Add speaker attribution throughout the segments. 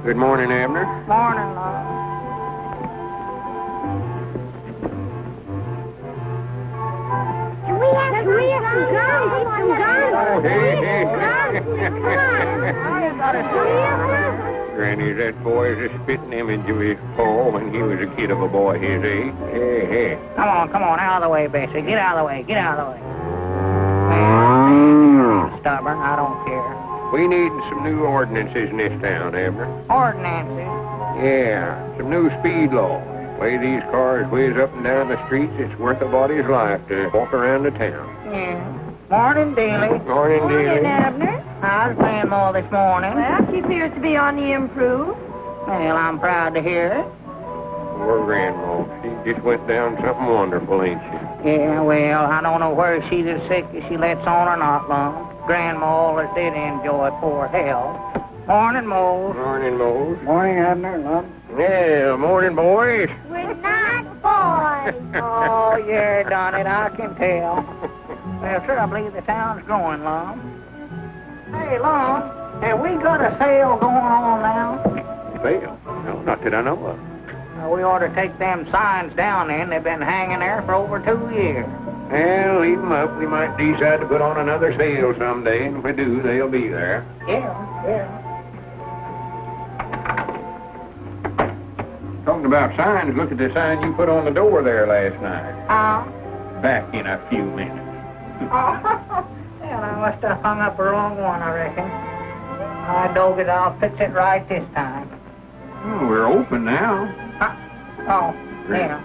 Speaker 1: Good morning, Abner.
Speaker 2: Morning, Lauck.
Speaker 3: Can we have some guns?
Speaker 1: Oh, hey. Granny, that boy is a spitting image of his pa when he was a kid of a boy his age. Hey.
Speaker 2: Come on, out of the way, Bessie. Get out of the way. Stubborn, I don't care.
Speaker 1: We need some new ordinances in this town, Abner.
Speaker 2: Ordinances.
Speaker 1: Yeah, some new speed law. Way these cars whiz up and down the streets, it's worth a body's life to walk around the town.
Speaker 2: Yeah. Morning, Dealey.
Speaker 1: Morning,
Speaker 3: Morning,
Speaker 1: dearie.
Speaker 3: Abner.
Speaker 2: How's Grandma this morning?
Speaker 3: Well, she appears to be on the improve.
Speaker 2: Well, I'm proud to hear it.
Speaker 1: Poor Grandma. She just went down something wonderful, ain't she?
Speaker 2: Yeah, well, I don't know whether she's as sick as she lets on or not, Lum. Grandma always did enjoy poor health. Morning, Mose.
Speaker 1: Morning, Mose.
Speaker 2: Morning, Abner, Lum.
Speaker 1: Yeah, morning, boys.
Speaker 3: We're not boys.
Speaker 2: Oh, yeah, done it, I can tell. Well, sir, I believe the town's growing, Lum. Hey, Lum, have we got a sale going on now?
Speaker 1: Sale? No, not that I know of.
Speaker 2: We ought to take them signs down then. They've been hanging there for over 2 years.
Speaker 1: Well, leave them up. We might decide to put on another sale someday, and if we do, they'll be there.
Speaker 2: Yeah.
Speaker 1: Talking about signs, look at the sign you put on the door there last night. Back in a few minutes.
Speaker 2: Well, I must have hung up the wrong one, I reckon. I dog it. I'll fix it right this time.
Speaker 1: Oh, we're open now.
Speaker 2: Yeah.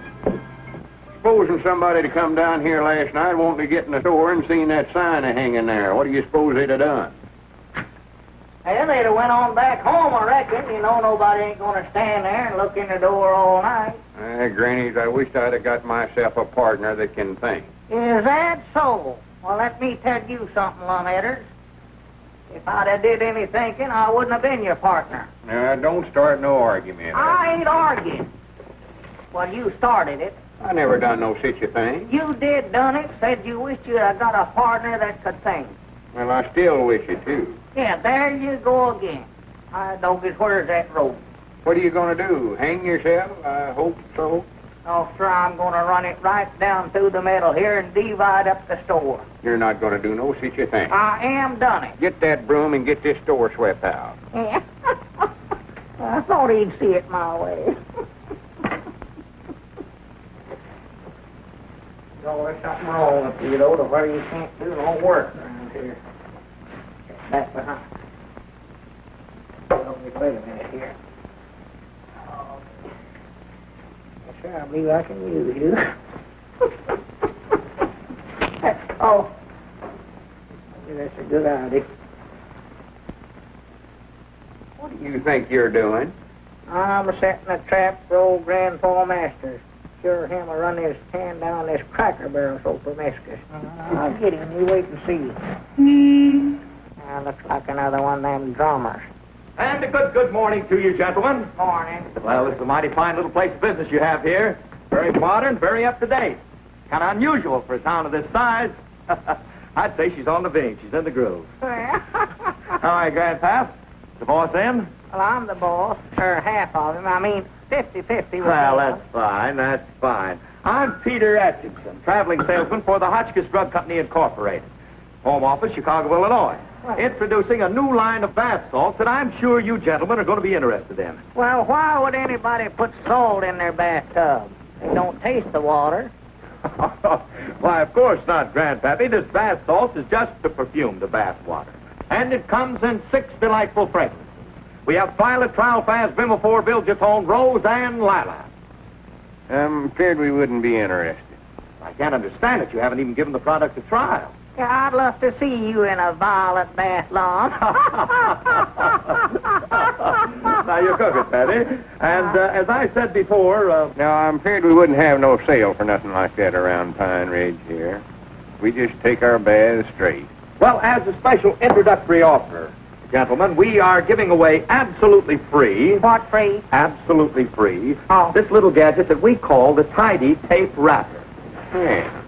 Speaker 1: Supposing somebody to come down here last night wanting to get in the door and seen that sign hanging there. What do you suppose they'd have done?
Speaker 2: Well, they'd have went on back home, I reckon. You know, nobody ain't going to stand there and look in the door all night.
Speaker 1: Grannies, I wished I'd have got myself a partner that can think.
Speaker 2: Is that so? Well, let me tell you something, Lumetters. If I'd have did any thinking, I wouldn't have been your partner.
Speaker 1: Now, don't start no argument.
Speaker 2: I ain't arguing. Well, you started it.
Speaker 1: I never done no such a thing.
Speaker 2: You did done it. Said you wished you had got a partner that could think.
Speaker 1: Well, I still wish it, too.
Speaker 2: Yeah, there you go again. I don't get where's that rope.
Speaker 1: What are you going to do? Hang yourself? I hope so.
Speaker 2: Oh, sir, I'm going to run it right down through the middle here and divide up the store.
Speaker 1: You're not going to do no such a thing.
Speaker 2: I am done it.
Speaker 1: Get that broom and get this store swept out.
Speaker 2: Yeah. I thought he'd see it my way. Oh, there's something wrong with you, though, to where you can't do no work around here. Back behind. Oh, wait a minute here. Oh, sure, I believe I can use you. Oh. Maybe that's a good idea.
Speaker 1: What do you think you're doing?
Speaker 2: I'm setting a trap for old Grandpa Masters. Sure him will run his hand down this cracker barrel so promiscuous. I'll get him. You wait and see. Looks like another one of them drummers.
Speaker 4: And a good morning to you, gentlemen.
Speaker 2: Morning.
Speaker 4: Well, this is a mighty fine little place of business you have here. Very modern, very up-to-date. Kind of unusual for a town of this size. I'd say she's on the ving. She's in the groove. All right, Grandpap. The boss in?
Speaker 2: Well, I'm the boss, or half of him. I mean, 50-50.
Speaker 4: Well, that's fine. I'm Peter Atkinson, traveling salesman for the Hotchkiss Drug Company Incorporated. Home office, Chicago, Illinois. Introducing a new line of bath salts that I'm sure you gentlemen are going to be interested in.
Speaker 2: Well, why would anybody put salt in their bathtub? They don't taste the water.
Speaker 4: Why, of course not, Grandpappy. This bath salt is just to perfume the bath water. And it comes in 6 delightful fragrances. We have violet, trialfaz, bimophore, bilgetone, rose, and lilac.
Speaker 1: I'm afraid we wouldn't be interested.
Speaker 4: I can't understand it. You haven't even given the product a trial.
Speaker 2: Yeah, I'd love to see you in a violet bath, Lum.
Speaker 4: Now, you're cooking, Patty. And as I said before...
Speaker 1: Now, I'm afraid we wouldn't have no sale for nothing like that around Pine Ridge here. We just take our baths straight.
Speaker 4: Well, as a special introductory offer, gentlemen, we are giving away absolutely free...
Speaker 2: What free?
Speaker 4: Absolutely free.
Speaker 2: Oh.
Speaker 4: This little gadget that we call the Tidy Tape Wrapper.
Speaker 1: Yeah.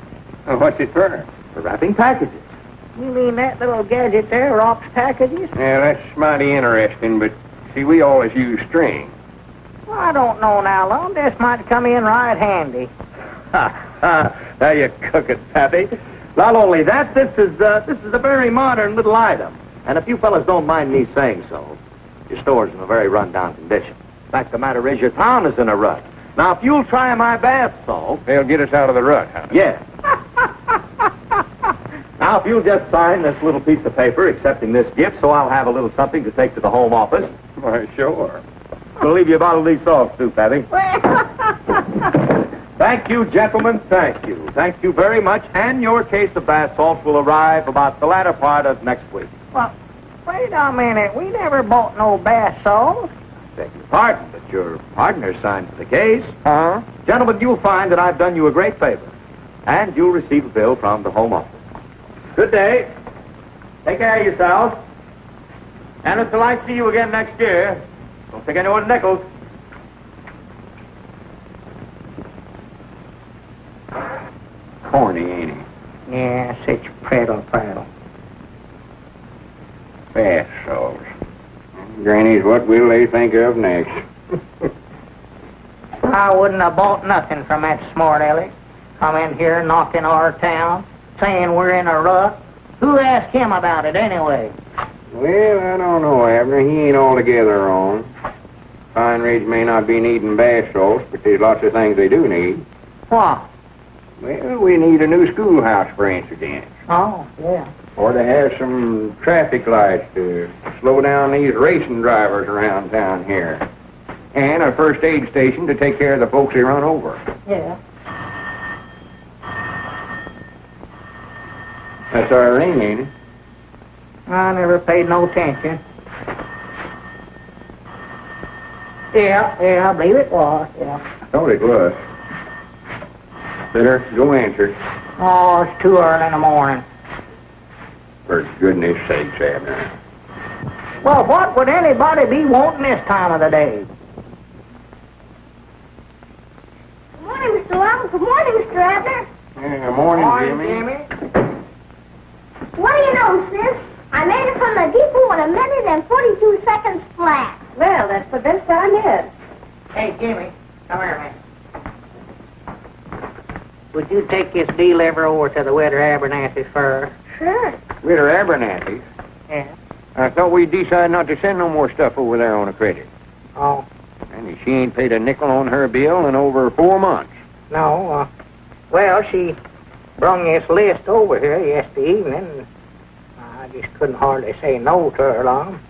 Speaker 1: Well, what's it for?
Speaker 4: For wrapping packages.
Speaker 2: You mean that little gadget there wraps packages?
Speaker 1: Yeah, that's mighty interesting, but See, we always use string.
Speaker 2: Well, I don't know now, Lum. This might come in right handy.
Speaker 4: There you cook it, Pappy. Not only that, this is a very modern little item. And if you fellas don't mind me saying so, your store's in a very run-down condition. Fact of the matter is, your town is in a rut. Now, if you'll try my bath salt...
Speaker 1: They'll get us out of the rut, huh?
Speaker 4: Yes. Now, if you'll just sign this little piece of paper accepting this gift, so I'll have a little something to take to the home office.
Speaker 1: Why, sure.
Speaker 4: We'll leave you a bottle of these salts, too, Pappy. Thank you, gentlemen. Thank you. Thank you very much. And your case of bath salts will arrive about the latter part of next week.
Speaker 2: Well, wait a minute. We never bought no bath salts.
Speaker 4: Beg your pardon, but your partner signed for the case.
Speaker 2: Huh?
Speaker 4: Gentlemen, you'll find that I've done you a great favor. And you'll receive a bill from the home office. Good day. Take care of yourselves. And until I see you again next year, don't take any more nickels.
Speaker 1: Corny, ain't he?
Speaker 2: Yeah, such prattle.
Speaker 1: Bath salts. Grannies, what will they think of next?
Speaker 2: I wouldn't have bought nothing from that smart aleck. Come in here knocking our town, saying we're in a rut. Who asked him about it anyway?
Speaker 1: Well, I don't know, Abner. He ain't altogether wrong. Pine Ridge may not be needing bath salts, but there's lots of things they do need.
Speaker 2: What?
Speaker 1: Well, we need a new schoolhouse, for instance.
Speaker 2: Oh, yeah.
Speaker 1: Or to have some traffic lights to slow down these racing drivers around town here. And a first aid station to take care of the folks they run over.
Speaker 2: Yeah.
Speaker 1: That's our ring, ain't it?
Speaker 2: I never paid no attention. Yeah, I believe it was, yeah.
Speaker 1: I thought it was. Better go answer.
Speaker 2: Oh, it's too early in the morning.
Speaker 1: For goodness sakes, Abner.
Speaker 2: Well, what would anybody be wanting this time of the day?
Speaker 3: Good morning, Mr. Lum. Good morning, Mr. Abner.
Speaker 1: Yeah, morning, Jimmy.
Speaker 3: What do you know, sis? I made it from the depot in a minute and 42 seconds flat. Well, that's the best time yet.
Speaker 2: Hey, Jimmy, come here, man. Would you take this deliver over to the Widow Abernathy's first?
Speaker 3: Sure.
Speaker 1: Widow Abernathy's?
Speaker 2: Yeah.
Speaker 1: I thought we'd decide not to send no more stuff over there on a credit.
Speaker 2: Oh,
Speaker 1: And she ain't paid a nickel on her bill in over 4 months.
Speaker 2: no. Well, she brung this list over here yesterday evening. I just couldn't hardly say no to her, Lum.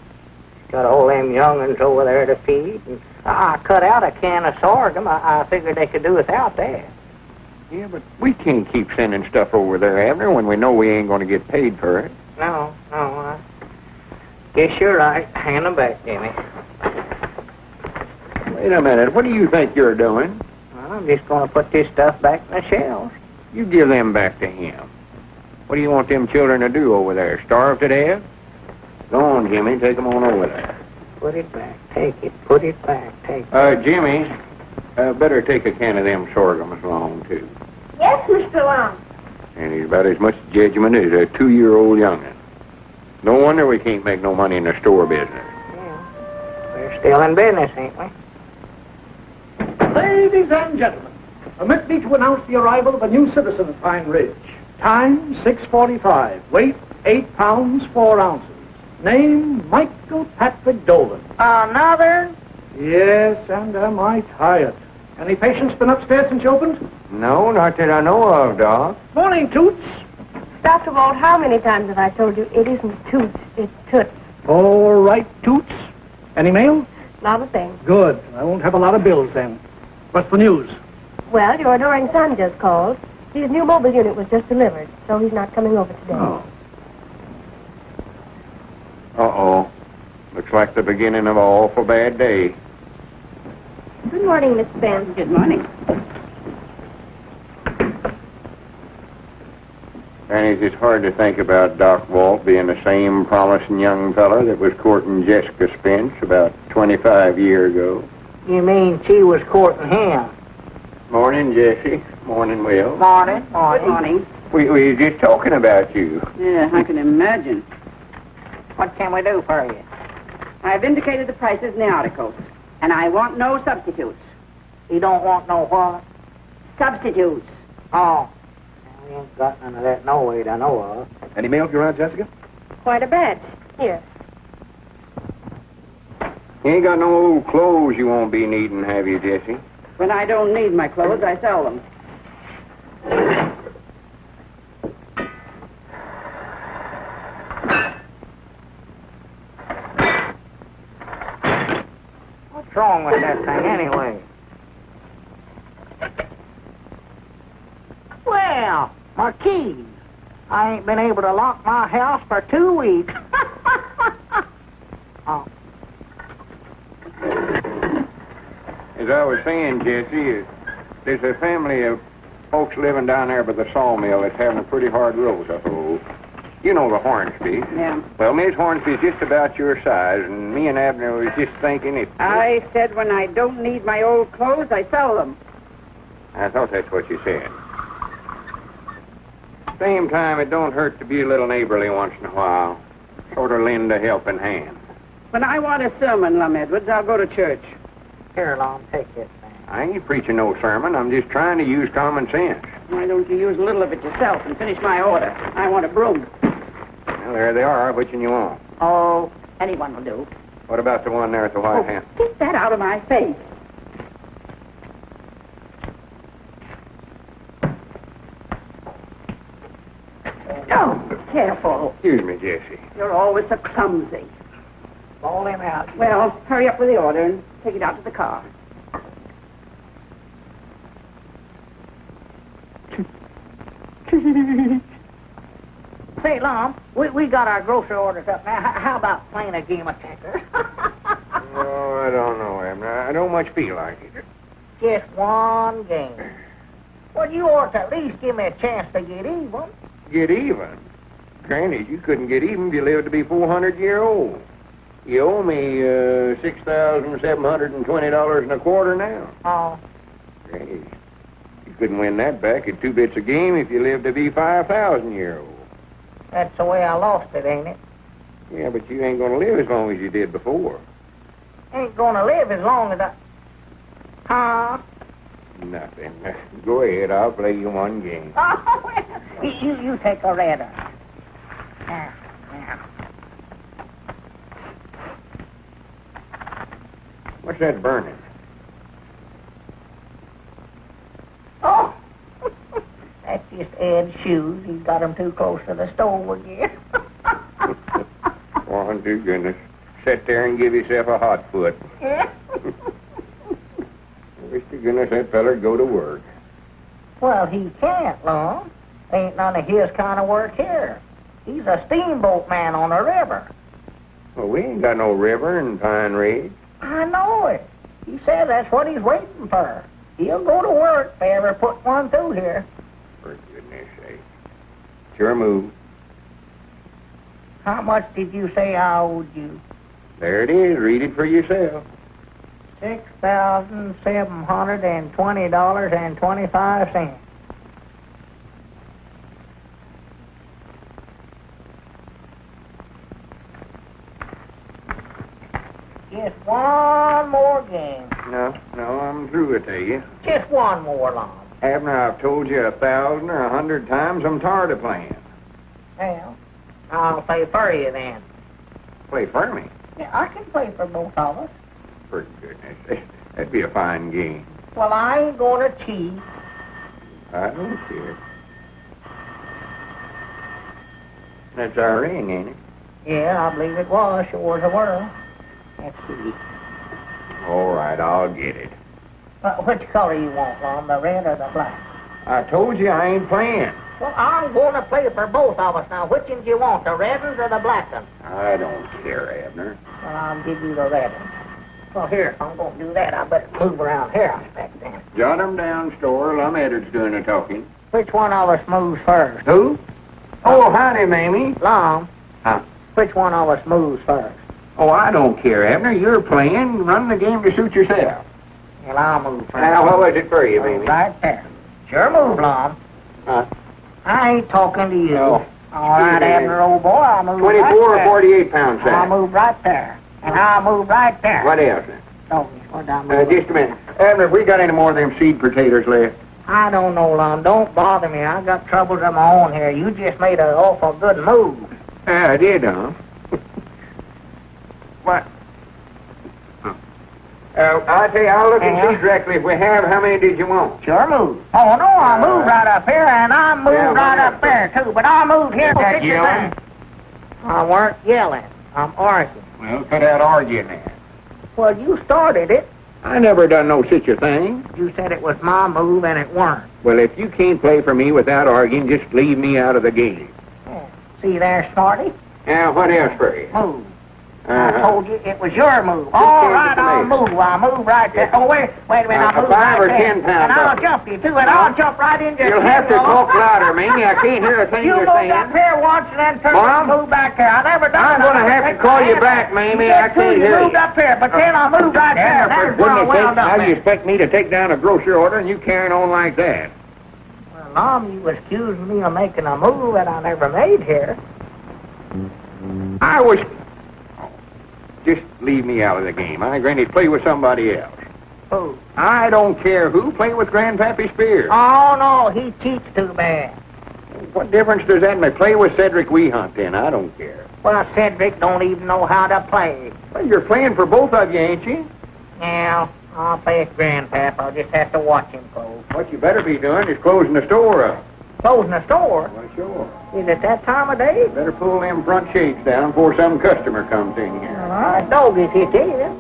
Speaker 2: She's got all them young'uns over there to feed. And I cut out a can of sorghum. I figured they could do without that.
Speaker 1: Yeah, but we can't keep sending stuff over there, Abner, when we know we ain't going to get paid for it.
Speaker 2: No, I guess you're right. Hand them back, Jimmy.
Speaker 1: Wait a minute. What do you think you're doing?
Speaker 2: I'm just going to put this stuff back in the shelves.
Speaker 1: You give them back to him. What do you want them children to do over there? Starve to death? Go on, Jimmy. Take them on over there.
Speaker 2: Put it back. Take it. Put it back. Take it.
Speaker 1: Jimmy, better take a can of them sorghums along, too.
Speaker 3: Yes, Mr. Lum.
Speaker 1: And he's about as much judgment as a 2-year-old young'un. No wonder we can't make no money in the store business.
Speaker 2: Yeah. We're still in business, ain't we?
Speaker 5: Ladies and gentlemen, permit me to announce the arrival of a new citizen of Pine Ridge. Time, 6:45. Weight, 8 pounds, 4 ounces. Name, Michael Patrick Dolan.
Speaker 2: Another?
Speaker 5: Yes, and am I tired? Any patients been upstairs since you opened?
Speaker 1: No, not that I know of, Doc.
Speaker 5: Morning, Toots.
Speaker 3: Dr. Walt, how many times have I told you it isn't Toots, it's Toots?
Speaker 5: All right, Toots. Any mail?
Speaker 3: Not a thing.
Speaker 5: Good. I won't have a lot of bills then. What's the news?
Speaker 3: Well, your adoring son just called. His new mobile unit was just delivered, so he's not coming over today.
Speaker 5: Oh.
Speaker 1: Uh-oh. Looks like the beginning of an awful bad day.
Speaker 3: Good morning, Miss Spence.
Speaker 6: Good morning.
Speaker 1: And it's hard to think about Doc Walt being the same promising young fella that was courting Jessica Spence about 25 years ago.
Speaker 2: You mean she was courting him?
Speaker 1: Morning, Jessie. Morning, Will.
Speaker 2: Morning.
Speaker 6: Good morning.
Speaker 1: We were just talking about you.
Speaker 6: Yeah, I can imagine.
Speaker 2: What can we do for you?
Speaker 6: I've indicated the prices in the articles, and I want no substitutes.
Speaker 2: You don't want no what?
Speaker 6: Substitutes.
Speaker 2: Oh. We ain't got none of that no way to know of.
Speaker 4: Any mail for your Aunt Jessica?
Speaker 3: Quite a bit. Here.
Speaker 1: You ain't got no old clothes you won't be needing, have you, Jessie?
Speaker 6: When I don't need my clothes, I sell them.
Speaker 2: What's wrong with that thing anyway? Well, my keys. I ain't been able to lock my house for 2 weeks. Oh.
Speaker 1: As I was saying, Jesse, there's a family of folks living down there by the sawmill that's having a pretty hard road, I suppose. You know the Hornsby.
Speaker 6: Yeah.
Speaker 1: Well, Miss Hornsby's just about your size, and me and Abner was just thinking it...
Speaker 6: I said when I don't need my old clothes, I sell them.
Speaker 1: I thought that's what you said. Same time, it don't hurt to be a little neighborly once in a while. Sort of lend a helping hand.
Speaker 6: When I want a sermon, Lum Edwards, I'll go to church.
Speaker 2: Here, Lum, take this thing.
Speaker 1: I ain't preaching no sermon. I'm just trying to use common sense.
Speaker 6: Why don't you use a little of it yourself and finish my order? I want a broom.
Speaker 1: Well, there they are. Which one you want?
Speaker 6: Oh, anyone will do.
Speaker 1: What about the one there at the White House?
Speaker 6: Get that out of my face. Oh, careful.
Speaker 1: Excuse me, Jessie.
Speaker 6: You're always so clumsy.
Speaker 2: Roll him out.
Speaker 6: Well, hurry up with the order and take it out to the car.
Speaker 2: Say, Lum, we got our grocery orders up now. How about playing a game of checkers?
Speaker 1: Oh, I don't know, Abner. I don't much feel like it.
Speaker 2: Just one game. Well, you ought to at least give me a chance to get even.
Speaker 1: Get even? Granny, you couldn't get even if you lived to be 400 years old. You owe me $6,720 and a quarter now.
Speaker 2: Oh.
Speaker 1: Granny, you couldn't win that back at 2 bits a game if you lived to be 5,000 years old.
Speaker 2: That's the way I lost it, ain't it?
Speaker 1: Yeah, but you ain't gonna live as long as you did before.
Speaker 2: Ain't gonna live as long as I... Huh?
Speaker 1: Nothing. Go ahead, I'll play you one game.
Speaker 2: Oh, you take a red one. Now.
Speaker 1: What's that burning?
Speaker 2: Oh! That's just Ed's shoes. He's got them too close to the stove again.
Speaker 1: Oh, dear goodness. Sit there and give yourself a hot foot. Wish to goodness that feller'd go to work.
Speaker 2: Well, he can't, Lum. Ain't none of his kind of work here. He's a steamboat man on the river.
Speaker 1: Well, we ain't got no river in Pine Ridge.
Speaker 2: I know it. He said that's what he's waiting for. He'll go to work if they ever put one through here.
Speaker 1: For goodness sake. Sure move.
Speaker 2: How much did you say I owed you?
Speaker 1: There it is. Read it for yourself.
Speaker 2: $6,720.25. Just one more game.
Speaker 1: No, I'm through, I tell you.
Speaker 2: Just one more, Lum.
Speaker 1: Abner, I've told you 1,000 or 100 times I'm tired of playing.
Speaker 2: Well, I'll play for you then.
Speaker 1: Play for me.
Speaker 2: Yeah, I can play for both of us.
Speaker 1: For goodness sake. That'd be a fine game.
Speaker 2: Well, I ain't gonna cheat.
Speaker 1: I don't care. That's our ring, ain't it?
Speaker 2: Yeah, I believe it was. Sure as the world. Let's see.
Speaker 1: All right, I'll get it.
Speaker 2: Which color you want, Lum, the red or the black?
Speaker 1: I told you I ain't playing.
Speaker 2: Well, I'm going to play for both of us now. Which ones you want, the red ones or the black ones?
Speaker 1: I don't care, Abner.
Speaker 2: Well, I'll give you the red ones. Well, here, if I'm going to do that, I better move around here, I expect then.
Speaker 1: Jot 'em down, store. Lum Edwards doing the talking.
Speaker 2: Which one of us moves first?
Speaker 1: Who? Oh, howdy, Mamie.
Speaker 2: Lum.
Speaker 1: Huh?
Speaker 2: Which one of us moves first?
Speaker 1: Oh, I don't care, Abner. You're playing. Run the game to suit yourself.
Speaker 2: Well, I'll move first.
Speaker 1: Now, what was it for you, Mamie?
Speaker 2: Right there. Sure move, Lum.
Speaker 1: Huh?
Speaker 2: I ain't talking to you.
Speaker 1: No.
Speaker 2: All right, Abner, old boy, I'll move
Speaker 1: 24
Speaker 2: right
Speaker 1: or
Speaker 2: there.
Speaker 1: 48 pounds,
Speaker 2: I'll
Speaker 1: Sam.
Speaker 2: move right there. And I'll move right there.
Speaker 1: What else?
Speaker 2: Oh, what I move?
Speaker 1: Just a minute. Abner, have we got any more of them seed potatoes left?
Speaker 2: I don't know, Lum. Don't bother me. I got troubles of my own here. You just made an awful good move.
Speaker 1: I did, huh? What? I'll tell you, I'll look and see directly if we have. How many did you want?
Speaker 2: Sure move. Oh, no, I moved right up here, and I moved right up there, too. But I moved here.
Speaker 1: That yelling?
Speaker 2: I weren't yelling. I'm arguing.
Speaker 1: Well, cut out arguing there.
Speaker 2: Well, you started it.
Speaker 1: I never done no such a thing.
Speaker 2: You said it was my move, and it weren't.
Speaker 1: Well, if you can't play for me without arguing, just leave me out of the game.
Speaker 2: Yeah. See there, Smarty?
Speaker 1: Now, what else for you?
Speaker 2: Move. I told you it was your move. All right, I'll move. I'll move right there. Oh, wait a minute. I'll move
Speaker 1: 5 or
Speaker 2: right
Speaker 1: 10
Speaker 2: there.
Speaker 1: pounds.
Speaker 2: And I'll jump you, too, and I'll jump right in there.
Speaker 1: You'll have to talk louder, Mamie. I can't hear a thing
Speaker 2: You
Speaker 1: you're
Speaker 2: moved
Speaker 1: saying.
Speaker 2: up here once and then turned
Speaker 1: Mom?
Speaker 2: and moved back there. I never done
Speaker 1: I'm
Speaker 2: that.
Speaker 1: going to have to call you back, Mamie. I can't
Speaker 2: You
Speaker 1: hear
Speaker 2: moved up here, but then I moved right there. That's where I wound up
Speaker 1: How do you
Speaker 2: there.
Speaker 1: expect me to take down a grocery order and you carrying on like that?
Speaker 2: Well, Mom, you was accusing me of making a move that I never made here.
Speaker 1: I was... Just leave me out of the game. I Granny, play with somebody else.
Speaker 2: Who?
Speaker 1: I don't care who. Play with Grandpappy Spears.
Speaker 2: Oh, no, he cheats too bad.
Speaker 1: What difference does that make? Play with Cedric Weehunt then. I don't care.
Speaker 2: Well, Cedric don't even know how to play.
Speaker 1: Well, you're playing for both of you, ain't you?
Speaker 2: Yeah, I'll play with Grandpap. I'll just have to watch him close.
Speaker 1: What you better be doing is closing the store up.
Speaker 2: Closing the store?
Speaker 1: Well, sure.
Speaker 2: Is it that time of day?
Speaker 1: Better pull them front shades down before some customer comes in here.
Speaker 2: All right, dog is it is.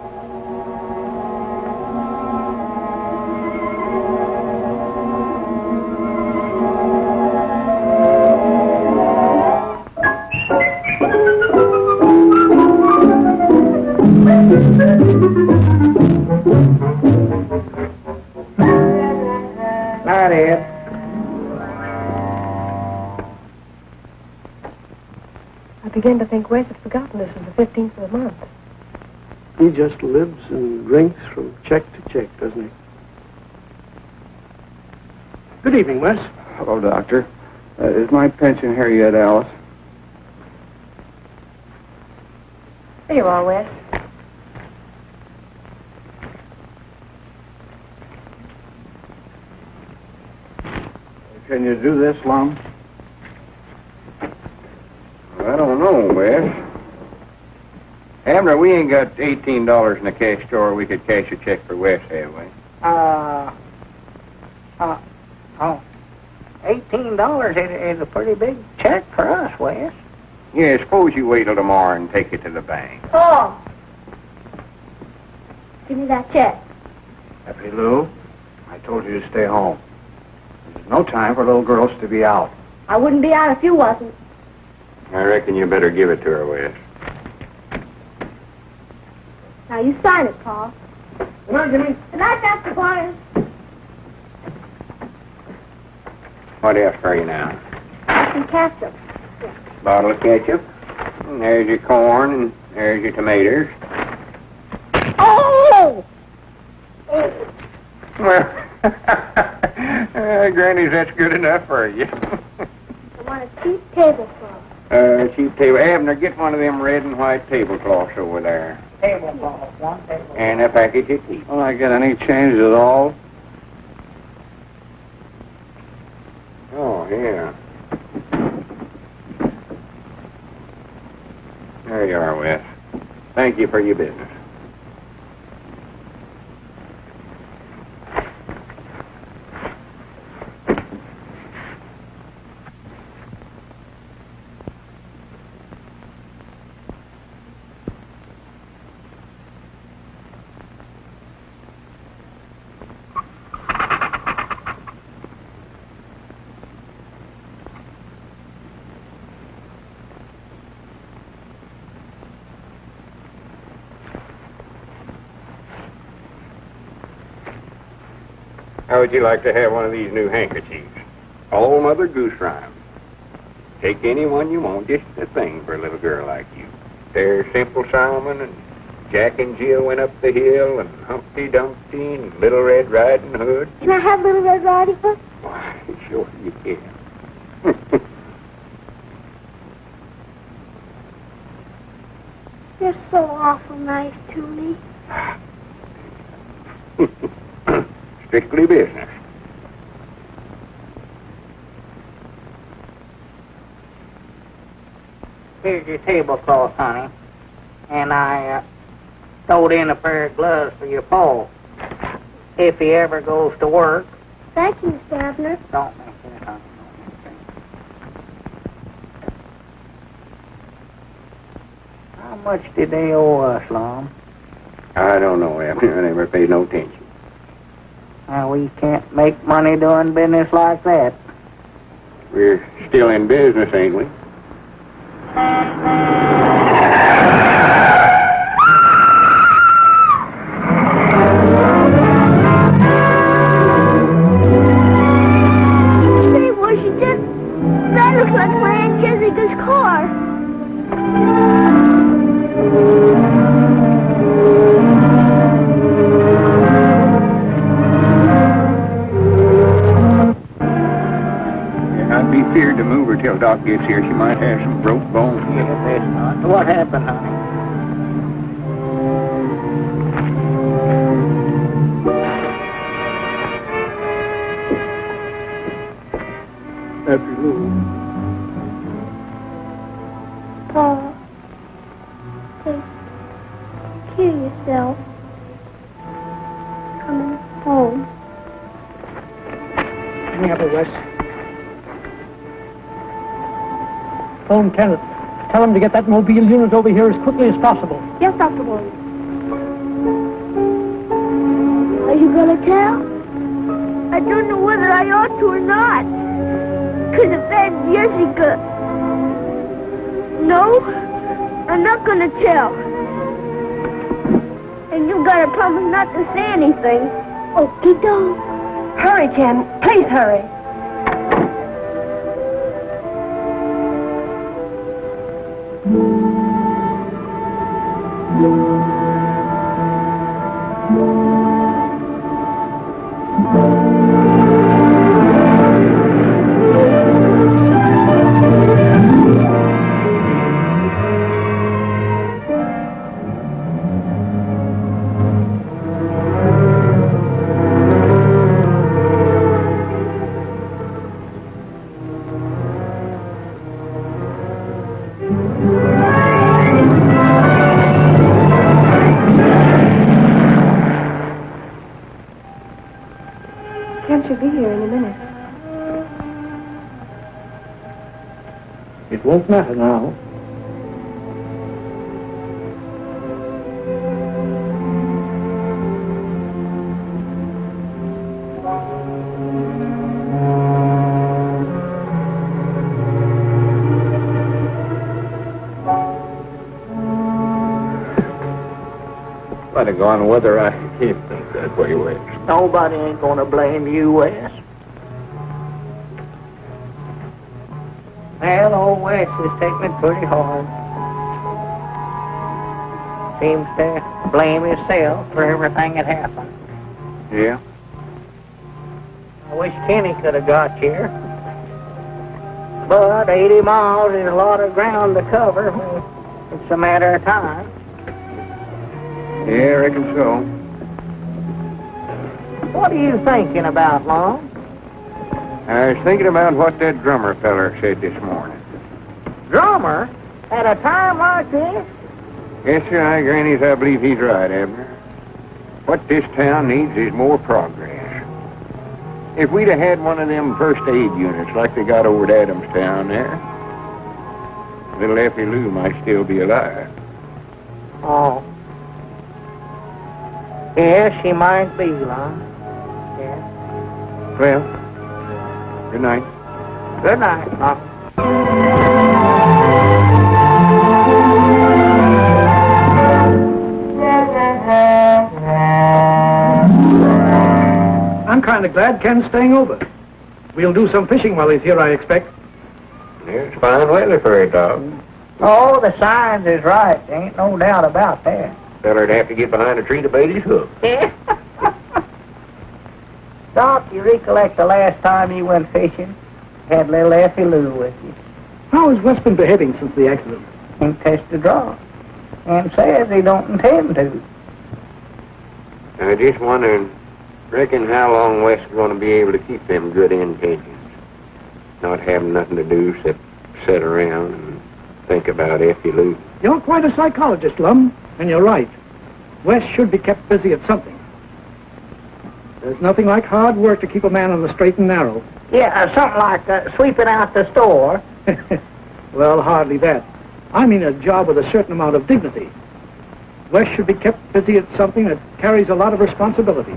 Speaker 2: That is.
Speaker 7: I begin to think Wes had forgotten this is the 15th of the month.
Speaker 8: He just lives and drinks from check to check, doesn't he? Good evening, Wes.
Speaker 9: Hello, Doctor. Is my pension here yet, Alice?
Speaker 7: There you are, Wes.
Speaker 9: Can you do this, Lum?
Speaker 1: I don't know, Wes. Abner, we ain't got $18 in the cash drawer. We could cash a check for Wes, have we?
Speaker 2: $18 is a pretty big check for us, Wes.
Speaker 1: Yeah, suppose you wait till tomorrow and take it to the bank.
Speaker 3: Oh. Give me that check.
Speaker 9: Happy Lou, I told you to stay home. There's no time for little girls to be out.
Speaker 3: I wouldn't be out if you wasn't.
Speaker 1: I reckon you better give it to her, Wes.
Speaker 3: Now you sign it, Paul.
Speaker 2: Good night, Jimmy.
Speaker 3: Good night, Dr. Barnes.
Speaker 1: What else for you now?
Speaker 3: Some ketchup.
Speaker 1: Bottle of ketchup. And there's your corn, and there's your tomatoes.
Speaker 3: Oh!
Speaker 1: Well, Granny, that's good enough for you.
Speaker 3: I want a cheap tablecloth.
Speaker 1: Cheap table. Abner, get one of them red and white tablecloths over there.
Speaker 2: Tablecloth, one tablecloth.
Speaker 1: And a package of tea.
Speaker 9: Will I get any change at all?
Speaker 1: Oh, yeah. There you are, Wes. Thank you for your business. How would you like to have one of these new handkerchiefs? All Mother Goose rhyme. Take any one you want, just a thing for a little girl like you. There's Simple Simon, and Jack and Jill went up the hill, and Humpty Dumpty, and Little Red Riding Hood.
Speaker 3: Can I have Little Red Riding Hood?
Speaker 1: Why, sure you can.
Speaker 3: You're so awful nice to me.
Speaker 1: Strictly business.
Speaker 2: Here's your tablecloth, honey. And I stowed in a pair of gloves for your Paul. If he ever goes to work.
Speaker 3: Thank you, Mr. Abner.
Speaker 2: Don't mention it, honey. How much did they owe us, Lum?
Speaker 1: I don't know, Abner. I never paid no attention.
Speaker 2: We can't make money doing business like that.
Speaker 1: We're still in business, ain't we?
Speaker 3: Say, Washington, that looks like my Aunt Jessica's car.
Speaker 1: I'd be feared to move her till Doc gets here. She might have some broke bones.
Speaker 2: Yeah, that's not. What happened, honey?
Speaker 8: Afternoon.
Speaker 3: Paul, take care of yourself. Coming home.
Speaker 5: Give me up, Wes. Phone Kenneth. Tell him to get that mobile unit over here as quickly as possible.
Speaker 3: Yes, Dr. Williams. Are you going to tell? I don't know whether I ought to or not. Because of Aunt Jessica. No, I'm not going to tell. And you got to promise not to say anything. Okie doke.
Speaker 7: Hurry, Ken. Please hurry. Ken should be here in a minute.
Speaker 5: It won't matter now.
Speaker 1: By the gone whether I can't think that way, Wes.
Speaker 2: Nobody ain't going to blame you, Wes. Well, old Wes is taking it pretty hard. Seems to blame himself for everything that happened.
Speaker 1: Yeah?
Speaker 2: I wish Kenny could have got here. But 80 miles is a lot of ground to cover. It's a matter of time.
Speaker 1: Yeah, I reckon so.
Speaker 2: What are you thinking about, Lum?
Speaker 1: I was thinking about what that drummer feller said this morning.
Speaker 2: Drummer? At a time like this?
Speaker 1: Yes, sir, Granny's, I believe he's right, Abner. What this town needs is more progress. If we'd have had one of them first aid units like they got over at Adamstown there, little Effie Lou might still be alive.
Speaker 2: Oh. Yes, she might be, Lum. Yes.
Speaker 1: Well, good night.
Speaker 2: Good night, Lum.
Speaker 5: I'm kind of glad Ken's staying over. We'll do some fishing while he's here, I expect.
Speaker 1: Yeah, it's fine weather for a dog.
Speaker 2: Oh, the signs is right. There ain't no doubt about that.
Speaker 1: Feller'd have to get behind a tree to bait his hook.
Speaker 2: Yeah. Doc, you recollect the last time you went fishing? Had little Effie Lou with you.
Speaker 5: How has Wes been behaving since the accident?
Speaker 2: Ain't touched a draw. and says he don't intend to.
Speaker 1: I just wondering, reckon how long Wes is going to be able to keep them good intentions? Not having nothing to do except sit around and think about Effie Lou.
Speaker 5: You're quite a psychologist, Lum, and you're right. Wes should be kept busy at something. There's nothing like hard work to keep a man on the straight and narrow.
Speaker 2: Yeah, something like sweeping out the store.
Speaker 5: Well, hardly that. I mean a job with a certain amount of dignity. Wes should be kept busy at something that carries a lot of responsibility.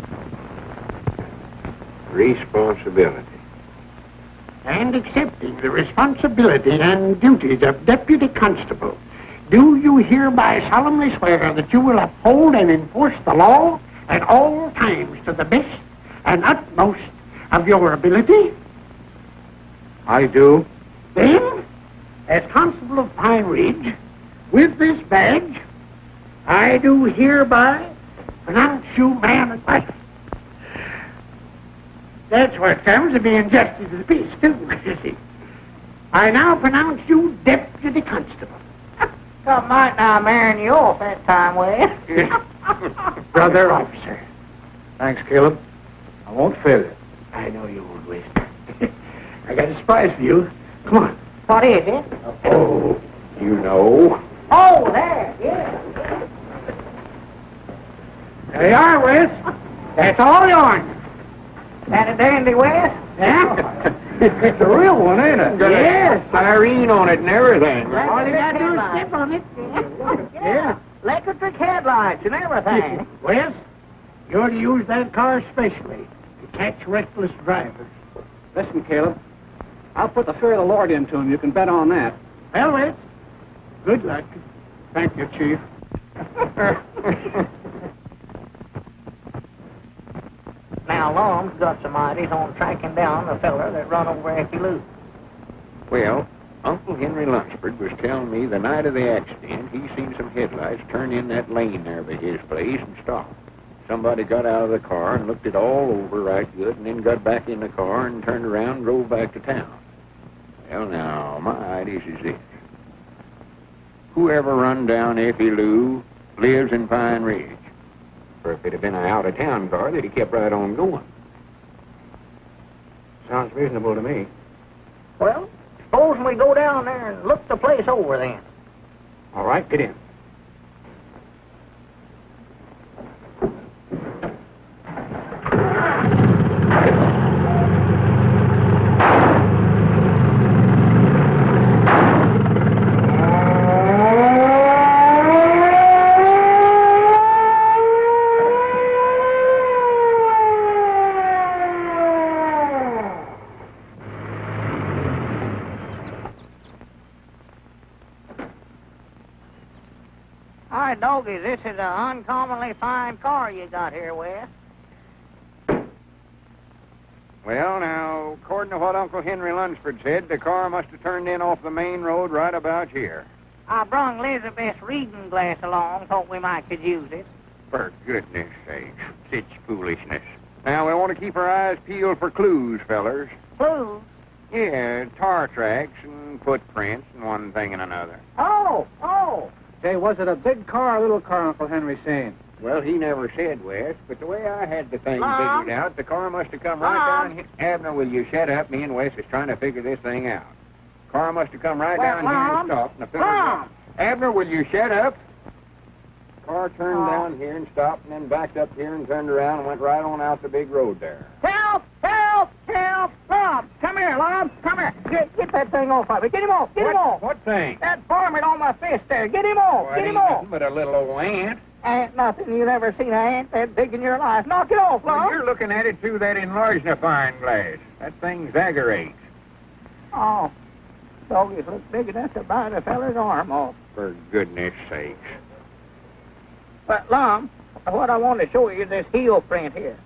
Speaker 1: Responsibility.
Speaker 10: And accepting the responsibility and duties of deputy constable, do you hereby solemnly swear that you will uphold and enforce the law at all times to the best and utmost of your ability?
Speaker 9: I do.
Speaker 10: Then, as constable of Pine Ridge, with this badge, I do hereby pronounce you man and wife. That's what comes of being justice of the peace, too, you see. I now pronounce you deputy constable.
Speaker 2: Something might now marrying you off that time, Wes.
Speaker 10: Brother officer.
Speaker 9: Thanks, Caleb. I won't fail you.
Speaker 10: I know you won't, Wes. I got a surprise for you. Come on.
Speaker 2: What is it?
Speaker 10: Oh, you know.
Speaker 2: Oh, there, yeah.
Speaker 10: There you are, Wes. That's all yours.
Speaker 2: That a dandy, Wes?
Speaker 10: Yeah?
Speaker 9: It's a real one, ain't it?
Speaker 1: Got
Speaker 10: Yes.
Speaker 1: a siren on it and everything.
Speaker 10: All you got to do is step on it.
Speaker 2: Yeah. Electric headlights and everything.
Speaker 10: Wes, you're to use that car specially to catch reckless drivers.
Speaker 9: Listen, Caleb. I'll put the fear of the Lord into him. You can bet on that.
Speaker 10: Well, Wes, good luck.
Speaker 9: Thank you, Chief.
Speaker 2: Now, Long's got some ideas on tracking down the feller that run over Effie Lou.
Speaker 1: Well, Uncle Henry Lunsford was telling me the night of the accident he seen some headlights turn in that lane there by his place and stop. Somebody got out of the car and looked it all over right good and then got back in the car and turned around and drove back to town. Well, now, my ideas is this. Whoever run down Effie Lou lives in Pine Ridge. Or if it had been an out-of-town car, they'd have kept right on going.
Speaker 9: Sounds reasonable to me.
Speaker 2: Well, supposing we go down there and look the place over then.
Speaker 9: All right, get in.
Speaker 2: Hi, doggy, this is an uncommonly fine car you got here, Wes.
Speaker 1: Well, now, according to what Uncle Henry Lunsford said, the car must have turned in off the main road right about here.
Speaker 2: I brung Elizabeth's reading glass along, thought we might could use it.
Speaker 1: For goodness sakes, such foolishness. Now, we want to keep our eyes peeled for clues, fellers.
Speaker 2: Clues?
Speaker 1: Yeah, tar tracks and footprints and one thing and another.
Speaker 2: Oh.
Speaker 9: Say, was it a big car or a little car Uncle Henry seen?
Speaker 1: Well, he never said, Wes, but the way I had the thing
Speaker 2: Mom?
Speaker 1: figured out, the car must have come
Speaker 2: Mom?
Speaker 1: right down here. Abner, will you shut up? Me and Wes is trying to figure this thing out. Car must have come right
Speaker 2: Well,
Speaker 1: down here
Speaker 2: Mom?
Speaker 1: and stopped. And the fellas
Speaker 2: Mom?
Speaker 1: Abner, will you shut up? Car turned
Speaker 2: Oh.
Speaker 1: down here and stopped and then backed up here and turned around and went right on out the big road there.
Speaker 2: Help! Lum, come here, Lum, come here. Get that thing off of me. Get him off, him off.
Speaker 1: What thing?
Speaker 2: That varmint on my fist there. Get him off,
Speaker 1: Well,
Speaker 2: get
Speaker 1: it
Speaker 2: him
Speaker 1: ain't
Speaker 2: off.
Speaker 1: nothing but a little old ant.
Speaker 2: Ain't nothing. You never seen an ant that big in your life. Knock it off,
Speaker 1: Well,
Speaker 2: Lum.
Speaker 1: you're looking at it through that enlarging-a-fine glass. That thing's aggravates.
Speaker 2: Oh, doggies look big enough to bite a feller's arm off.
Speaker 1: For goodness sakes.
Speaker 2: But, Lum, what I want to show you is this heel print here.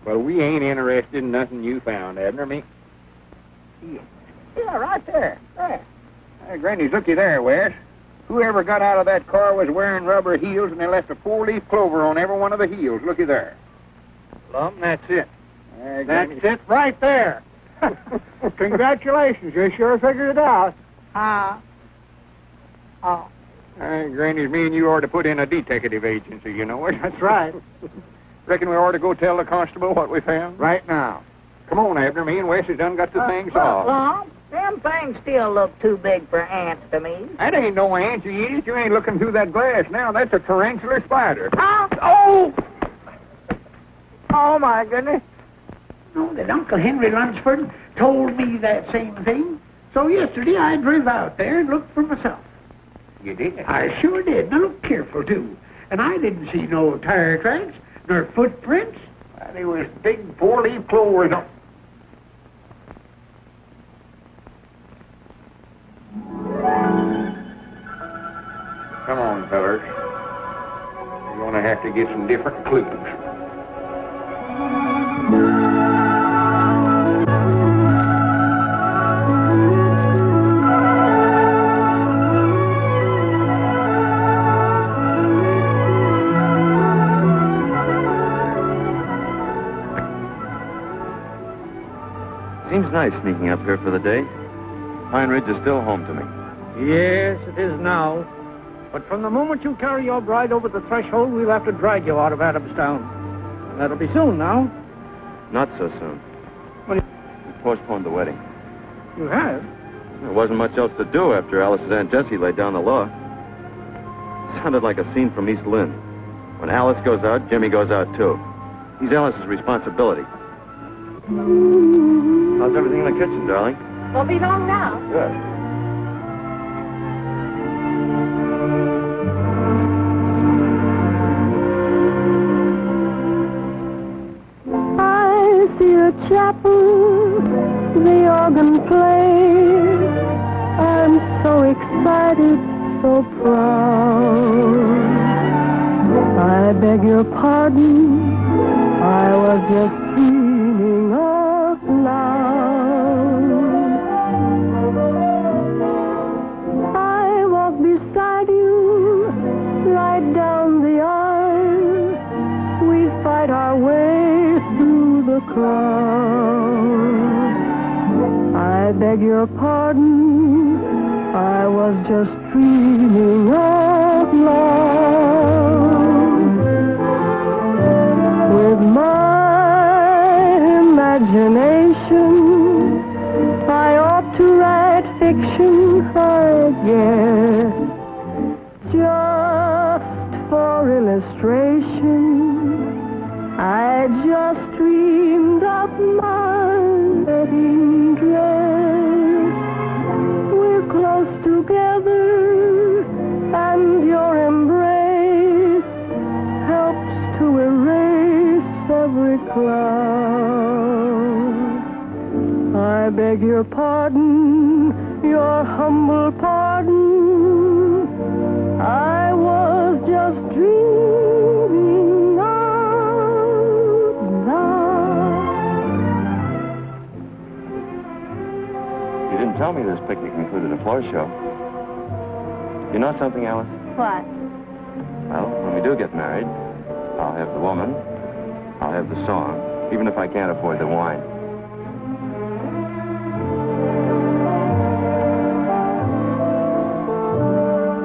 Speaker 1: Well, we ain't interested in nothing you found, Abner. Me.
Speaker 2: Yeah, right there. There.
Speaker 1: Hey, Granny's looky there, Wes. Whoever got out of that car was wearing rubber heels, and they left a four-leaf clover on every one of the heels. Looky there.
Speaker 9: Lum, that's it.
Speaker 1: That's
Speaker 5: That's it right there. Congratulations, you sure figured it out.
Speaker 2: Oh.
Speaker 1: Granny's me and you ought to put in a detective agency, you know it.
Speaker 5: That's right.
Speaker 1: Reckon we ought to go tell the constable what we found?
Speaker 5: Right now.
Speaker 1: Come on, Abner. Me and Wes has done got the things
Speaker 2: Look,
Speaker 1: off.
Speaker 2: Lum, them things still look too big for ants to me.
Speaker 1: That ain't no ant, you idiot. You ain't looking through that glass now. That's a tarantula spider.
Speaker 2: Huh?
Speaker 1: Oh!
Speaker 2: Oh, my goodness.
Speaker 10: No, that Uncle Henry Lunsford told me that same thing. So yesterday I drove out there and looked for myself.
Speaker 1: You did?
Speaker 10: I sure did. Now look careful, too. And I didn't see no tire tracks, nor footprints.
Speaker 1: Well, there was big four-leaf clovers on... Come on, fellers. You're going to have to get some different clues.
Speaker 4: Seems nice sneaking up here for the day. Pine Ridge is still home to me.
Speaker 5: Yes, it is now. But from the moment you carry your bride over the threshold, we'll have to drag you out of Adamstown. That'll be soon now.
Speaker 4: Not so soon.
Speaker 5: What do
Speaker 4: We postponed the wedding.
Speaker 5: you have?
Speaker 4: There wasn't much else to do after Alice's Aunt Jessie laid down the law. Sounded like a scene from East Lynne. When Alice goes out, Jimmy goes out too. He's Alice's responsibility. How's everything in the kitchen, darling?
Speaker 7: Won't be long now.
Speaker 4: Good.
Speaker 3: I see a chapel, the organ plays. I'm so excited, so proud. I beg your pardon, I was just dreaming out loud. I walk beside you, right down the aisle. We fight our way through the crowd. I beg your pardon, I was just dreaming out loud. With my imagination, I ought to write fiction, I guess, just for illustration. I just dreamed of my wedding dress. We're close together, and your embrace helps to erase every cloud. I beg your pardon, your humble pardon. I was just dreaming out loud.
Speaker 4: You didn't tell me this picnic included a floor show. You know something, Alice?
Speaker 7: What?
Speaker 4: Well, when we do get married, I'll have the woman, I'll have the song, even if I can't afford the wine.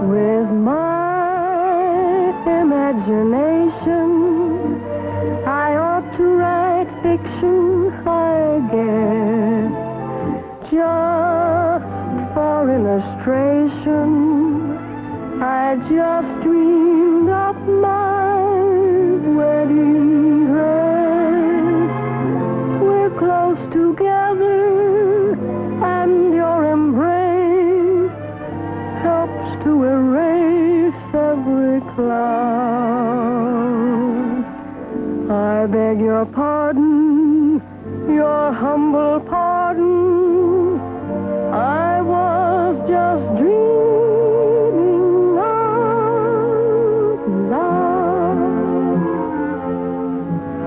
Speaker 3: With my imagination, I ought to write fiction, I guess, just for illustration. I just dreamed of my wedding dress. We're close together, and your embrace helps to erase every cloud. I beg your pardon, your humble pardon. I was just dreaming out loud.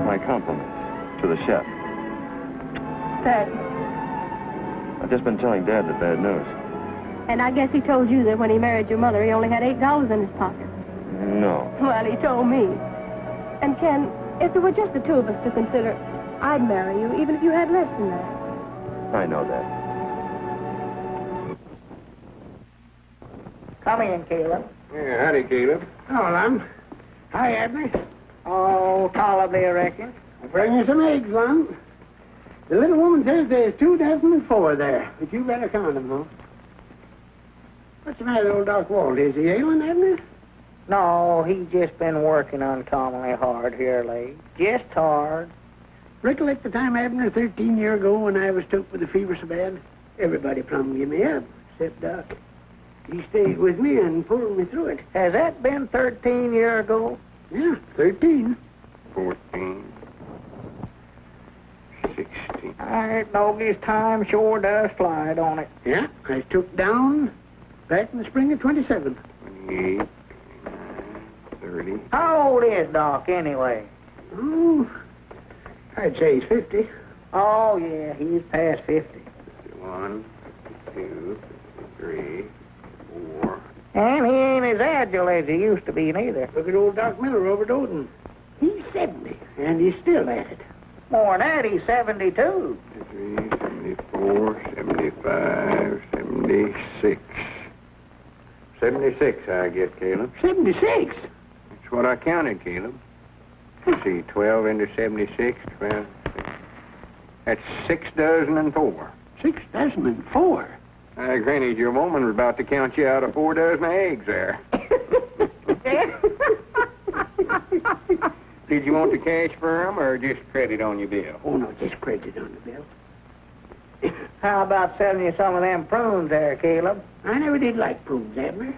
Speaker 4: My compliments to the chef.
Speaker 7: Thanks.
Speaker 4: I've just been telling Dad the bad news.
Speaker 7: And I guess he told you that when he married your mother, he only had $8 in his pocket.
Speaker 4: No.
Speaker 7: Well, he told me. And Ken, if there were just the two of us to consider, I'd marry you, even if you had less than that.
Speaker 4: I know that.
Speaker 2: Come in, Caleb.
Speaker 1: Yeah, howdy, Caleb.
Speaker 10: Hello, Lum. Hi, Abner.
Speaker 2: Oh, tolerably, I reckon.
Speaker 10: I'll bring you some eggs, Lum. The little woman says there's 2,004 there, but you better count them, huh? What's the matter with old Doc Walt? Is he ailing, Abner?
Speaker 2: No, he's just been working uncommonly hard here late. Just hard.
Speaker 10: Recollect the time, Abner, 13 years ago when I was took with the fever so bad? Everybody plumb gave me up, except Doc. He stayed with me and pulled me through it.
Speaker 2: Has that been 13 years ago?
Speaker 10: Yeah, 13.
Speaker 1: 14. 16.
Speaker 2: I know his time sure does fly, don't it?
Speaker 10: Yeah, I took down back in the spring of 27.
Speaker 1: 28. 30.
Speaker 2: How old is Doc, anyway?
Speaker 10: Oh, I'd say he's 50.
Speaker 2: Oh, yeah, he's past 50.
Speaker 1: 51, 52, 53, 4.
Speaker 2: And he ain't as agile as he used to be, neither.
Speaker 10: Look at old Doc Miller over at Odin. He's 70, and he's still at it.
Speaker 2: More than that, he's 72.
Speaker 1: 73, 74, 75, 76. 76, I get, Caleb.
Speaker 10: 76?
Speaker 1: That's what I counted, Caleb. Let's see, 12 into 76, 12. That's 6,004.
Speaker 10: 6,004?
Speaker 1: Granny, your woman was about to count you out of 4 dozen eggs there. Did you want the cash for 'em or just credit on your bill?
Speaker 10: Oh, no, just credit on the bill.
Speaker 2: How about selling you some of them prunes there, Caleb?
Speaker 10: I never did like prunes, Abner.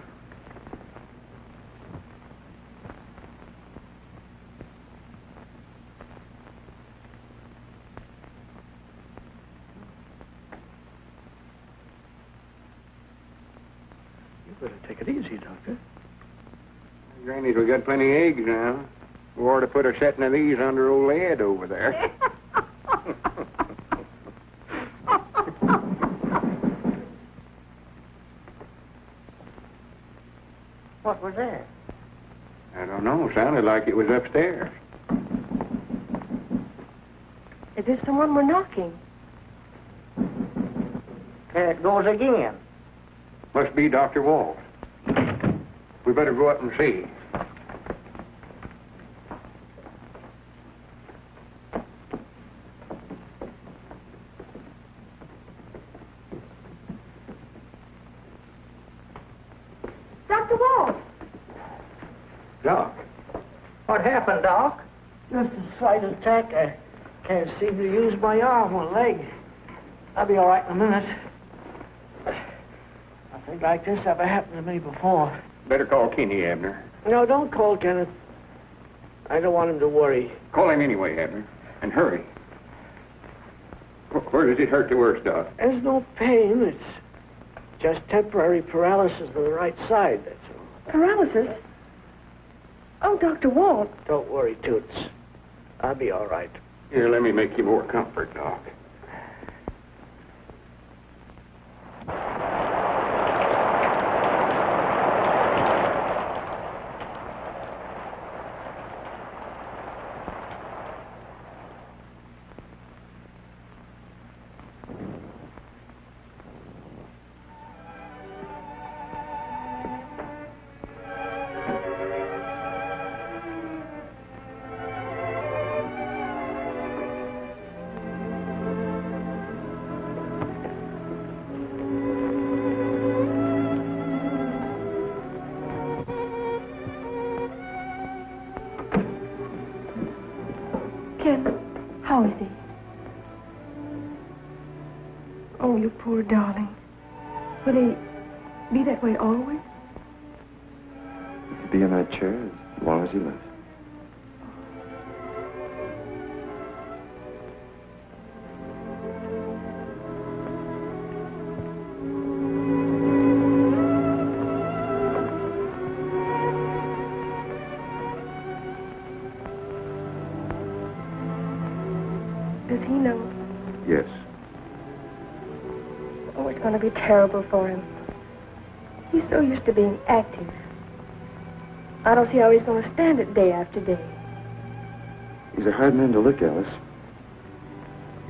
Speaker 8: You better take it easy, Doctor.
Speaker 1: Granny, we got plenty of eggs now. We ought to put a setting of these under old Ed over there.
Speaker 2: What was that?
Speaker 1: I don't know. Sounded like it was upstairs.
Speaker 7: Is this someone we're knocking?
Speaker 2: There it goes again.
Speaker 1: Must be Dr. Walt. We better go up and see.
Speaker 7: Dr. Walt!
Speaker 1: Doc.
Speaker 2: What happened, Doc?
Speaker 8: Just a slight attack. I can't seem to use my arm or leg. I'll be all right in a minute. Nothing like this ever happened to me before.
Speaker 1: Better call Kenny, Abner.
Speaker 8: No, don't call Kenneth. I don't want him to worry.
Speaker 1: Call him anyway, Abner. And hurry. Where does it hurt the worst, Doc?
Speaker 8: There's no pain. It's just temporary paralysis of the right side, that's all.
Speaker 7: Paralysis? Oh, Dr. Walt.
Speaker 8: Don't worry, Toots. I'll be all right.
Speaker 1: Here, let me make you more comfort, Doc.
Speaker 7: Ken, how is he? Oh, you poor darling. Will he be that way always?
Speaker 11: He'll be in that chair as long as he lives.
Speaker 7: Does he know?
Speaker 11: Yes.
Speaker 7: Oh, it's going to be terrible for him. He's so used to being active. I don't see how he's going to stand it day after day.
Speaker 11: He's a hard man to look, Alice.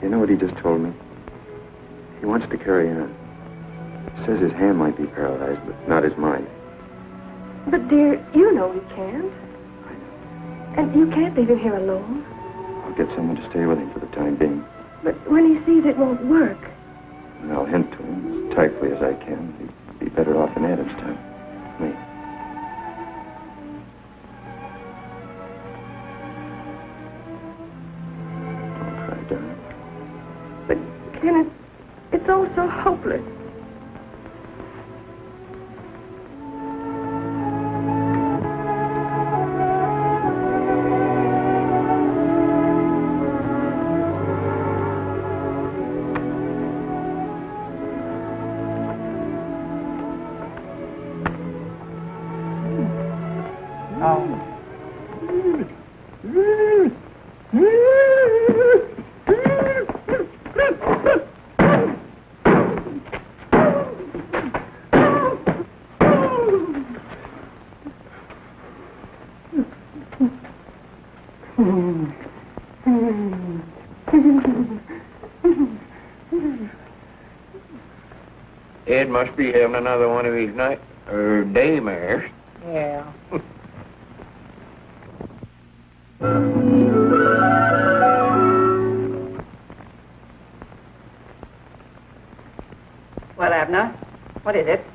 Speaker 11: You know what he just told me? He wants to carry on. He says his hand might be paralyzed, but not his mind.
Speaker 7: But, dear, you know he can't. And you can't leave him here alone.
Speaker 11: I'll get someone to stay with him for the time being.
Speaker 7: But when he sees it won't work.
Speaker 11: And I'll hint to him as tightly as I can. He'd be better off in Adam's time. Me. Don't cry, darling.
Speaker 7: But, Kenneth, it's all so hopeless.
Speaker 1: Ed must be having another one of his daymares.
Speaker 2: Yeah.
Speaker 6: Well, Abner, what is it?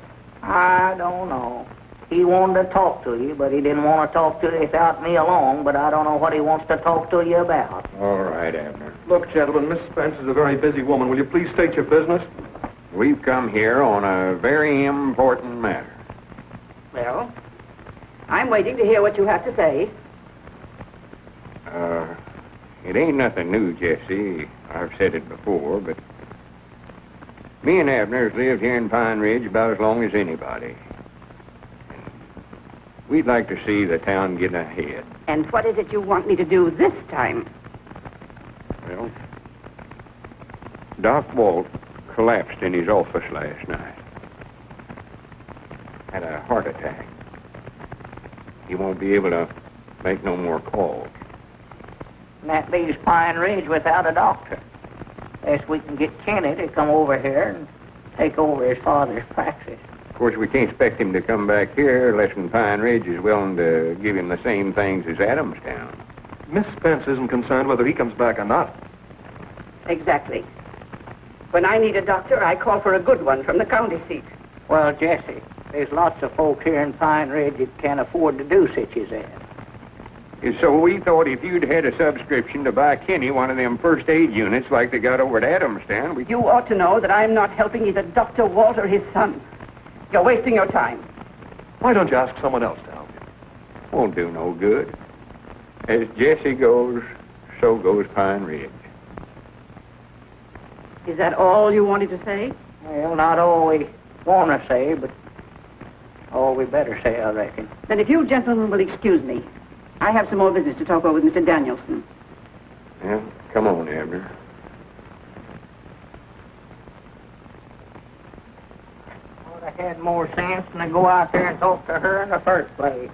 Speaker 2: I don't know. He wanted to talk to you, but he didn't want to talk to you without me along, but I don't know what he wants to talk to you about.
Speaker 1: All right, Abner.
Speaker 12: Look, gentlemen, Miss Spence is a very busy woman. Will you please state your business?
Speaker 1: We've come here on a very important matter.
Speaker 6: Well, I'm waiting to hear what you have to say.
Speaker 1: It ain't nothing new, Jesse. I've said it before, but me and Abner's lived here in Pine Ridge about as long as anybody. We'd like to see the town get ahead.
Speaker 6: And what is it you want me to do this time?
Speaker 1: Well, Doc Walt collapsed in his office last night. Had a heart attack. He won't be able to make no more calls.
Speaker 2: And that leaves Pine Ridge without a doctor. Unless we can get Kenny to come over here and take over his father's practice.
Speaker 1: Of course, we can't expect him to come back here unless Pine Ridge is willing to give him the same things as Adamstown.
Speaker 12: Miss Spence isn't concerned whether he comes back or not.
Speaker 6: Exactly. When I need a doctor, I call for a good one from the county seat.
Speaker 2: Well, Jesse, there's lots of folk here in Pine Ridge that can't afford to do such as that.
Speaker 1: And so we thought if you'd had a subscription to buy Kenny one of them first aid units like they got over at Adamstown, we...
Speaker 6: You ought to know that I'm not helping either Dr. Walt or his son. You're wasting your time.
Speaker 12: Why don't you ask someone else to help you?
Speaker 1: Won't do no good. As Jesse goes, so goes Pine Ridge.
Speaker 6: Is that all you wanted to say?
Speaker 2: Well, not all we want to say, but all we better say, I reckon.
Speaker 6: Then if you gentlemen will excuse me, I have some more business to talk over with Mr. Danielson.
Speaker 1: Well, come on, Abner.
Speaker 2: Would have had more sense than to go out there and talk to her in the first place.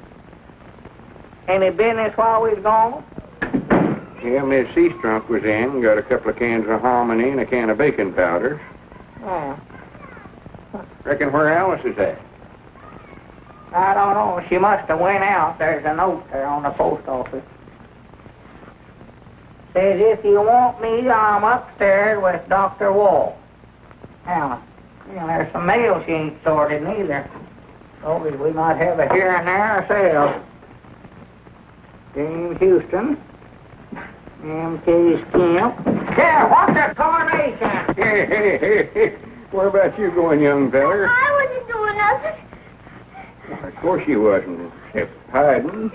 Speaker 2: Any business while we was gone?
Speaker 1: Yeah, Miss Seastrunk was in, got a couple of cans of hominy and a can of baking powder.
Speaker 2: Yeah.
Speaker 1: Reckon where Alice is at?
Speaker 2: I don't know. She must have went out. There's a note there on the post office. Says, if you want me, I'm upstairs with Dr. Walt. Now, there's some mail she ain't sorted neither. So we might have a here and there ourselves. James Houston. M.K.'s Camp. Yeah, what's the coronation?
Speaker 1: Hey. Where about you going, young feller?
Speaker 3: I wasn't doing nothing.
Speaker 1: Of course you wasn't, except hiding.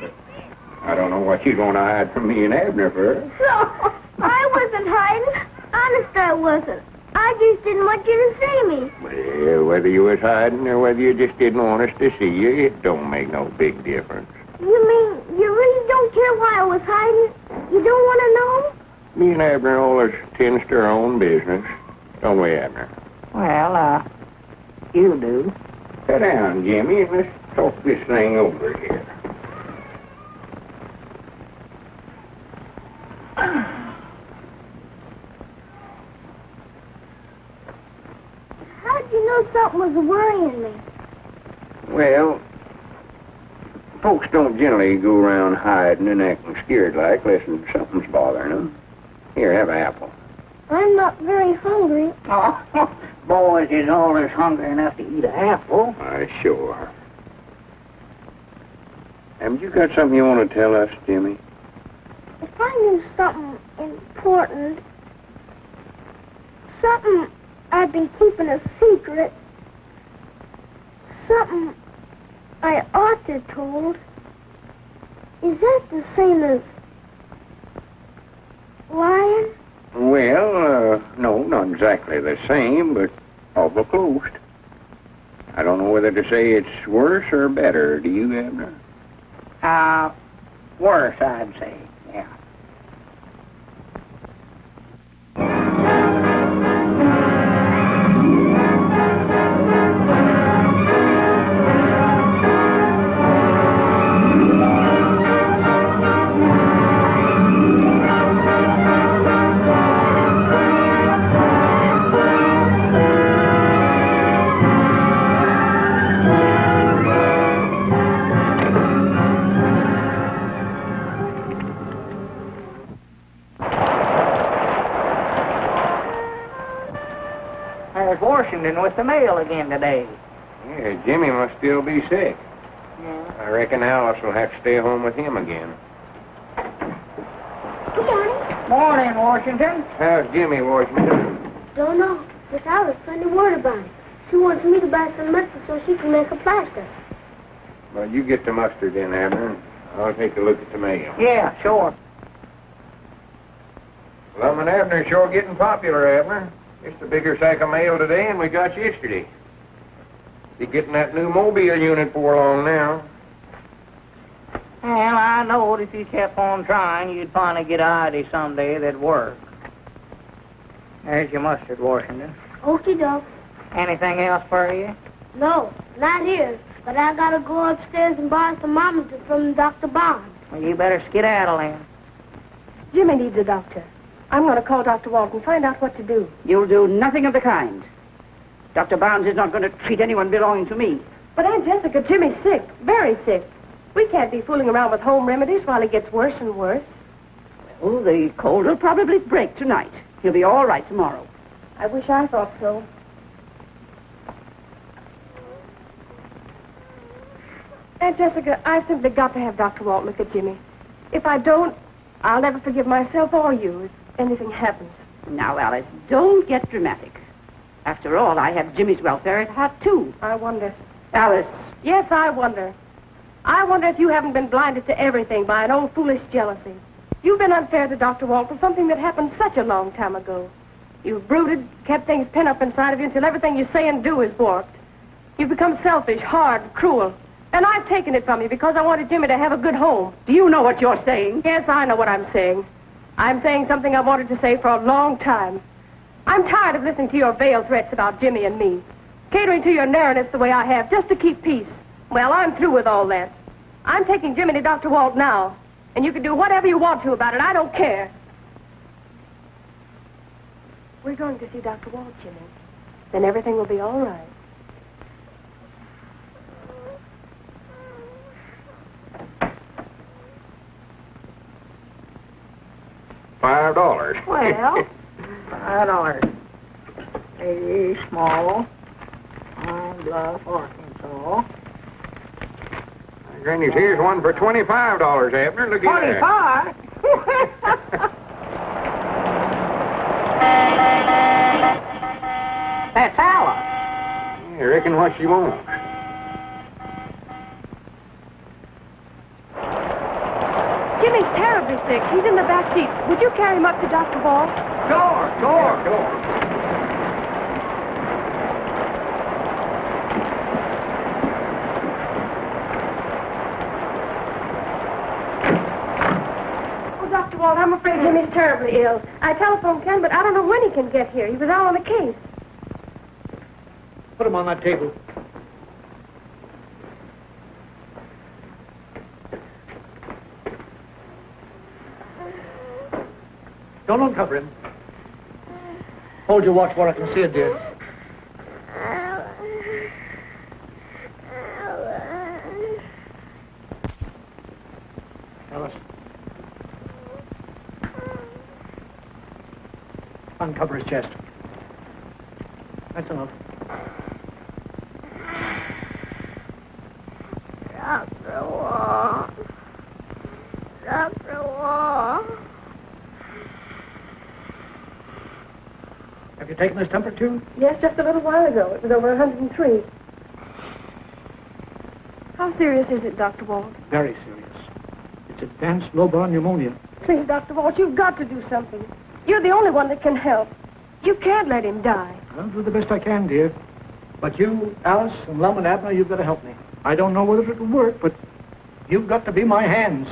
Speaker 1: I don't know what you're going to hide from me and Abner for.
Speaker 3: No, I wasn't hiding. Honest, I wasn't. I just didn't want you to see me.
Speaker 1: Well, whether you was hiding or whether you just didn't want us to see you, it don't make no big difference.
Speaker 3: You mean you really don't care why I was hiding? You don't want to know?
Speaker 1: Me and Abner always tends to our own business. Don't we, Abner?
Speaker 2: Well, you do.
Speaker 1: Sit down, Jimmy, and let's talk this thing over here.
Speaker 3: How'd you know something was worrying me?
Speaker 1: Well, Folks don't generally go around hiding and acting scared like unless something's bothering them. Here, have an apple.
Speaker 3: I'm not very hungry.
Speaker 2: Oh, boys is always hungry enough to eat an apple.
Speaker 1: Sure. Haven't you got something you want to tell us, Jimmy?
Speaker 3: If I knew something important, something I've been keeping a secret, something I ought to have told, is that the same as lying?
Speaker 1: Well, no, not exactly the same, but awful close. I don't know whether to say it's worse or better. Do you, Abner?
Speaker 2: Worse, I'd say, yeah. Washington with the mail again today.
Speaker 1: Yeah, Jimmy must still be sick.
Speaker 2: Yeah.
Speaker 1: I reckon Alice will have to stay home with him again.
Speaker 3: Good morning.
Speaker 2: Morning, Washington.
Speaker 1: How's Jimmy, Washington?
Speaker 3: Don't know. Miss Alice sent a word about it. She wants me to buy some mustard so she can make a plaster.
Speaker 1: Well, you get the mustard in, Abner, and I'll take a look at the mail.
Speaker 2: Yeah, sure.
Speaker 1: Lum and Abner sure getting popular, Abner. Just a bigger sack of mail today than we got yesterday. Be getting that new mobile unit for long now.
Speaker 2: Well, I knowed if you kept on trying, you'd finally get an idea someday that'd work. There's your mustard, Washington.
Speaker 3: Okie doke.
Speaker 2: Anything else for you?
Speaker 3: No, not here. But I gotta go upstairs and buy some thermometer from Dr. Bond.
Speaker 2: Well, you better skedaddle in.
Speaker 7: Jimmy needs a doctor. I'm going to call Dr. Walton and find out what to do.
Speaker 6: You'll do nothing of the kind. Dr. Barnes is not going to treat anyone belonging to me.
Speaker 7: But Aunt Jessica, Jimmy's sick, very sick. We can't be fooling around with home remedies while he gets worse and worse.
Speaker 6: Oh, the cold will probably break tonight. He'll be all right tomorrow.
Speaker 7: I wish I thought so. Aunt Jessica, I've simply got to have Dr. Walton look at Jimmy. If I don't, I'll never forgive myself or you if anything happens.
Speaker 6: Now, Alice, don't get dramatic. After all, I have Jimmy's welfare at heart, too.
Speaker 7: I wonder.
Speaker 6: Alice.
Speaker 7: Yes, I wonder. I wonder if you haven't been blinded to everything by an old foolish jealousy. You've been unfair to Dr. Walt for something that happened such a long time ago. You've brooded, kept things pent up inside of you until everything you say and do is warped. You've become selfish, hard, cruel. And I've taken it from you because I wanted Jimmy to have a good home.
Speaker 6: Do you know what you're saying?
Speaker 7: Yes, I know what I'm saying. I'm saying something I've wanted to say for a long time. I'm tired of listening to your veiled threats about Jimmy and me. Catering to your narrowness the way I have, just to keep peace. Well, I'm through with all that. I'm taking Jimmy to Dr. Walt now. And you can do whatever you want to about it. I don't care. We're going to see Dr. Walt, Jimmy. Then everything will be all right.
Speaker 1: $5.
Speaker 2: Well, $5. A small, Pine Bluff, Arkansas.
Speaker 1: Granny's, here's one for $25, Abner. Look at that.
Speaker 2: 25? That's Alice.
Speaker 1: I reckon what she wants.
Speaker 7: Jimmy's terribly sick. He's in the back seat. Would you carry him up to Dr. Walt?
Speaker 1: Sure.
Speaker 7: Dr. Walt, I'm afraid Jimmy's terribly ill. I telephoned Ken, but I don't know when he can get here. He was out on the case.
Speaker 5: Put him on that table. Don't uncover him. Hold your watch where I can see it, dear. uncover his chest. That's enough.
Speaker 3: Dr. Wall. Dr. Wall.
Speaker 5: Have you taken his temperature?
Speaker 7: Yes, just a little while ago. It was over 103. How serious is it, Dr. Walt?
Speaker 5: Very serious. It's advanced lobar pneumonia.
Speaker 7: Please, Dr. Walt, you've got to do something. You're the only one that can help. You can't let him die.
Speaker 5: I'll do the best I can, dear. But you, Alice, and Lum and Abner, you've got to help me. I don't know whether it'll work, but you've got to be my hands.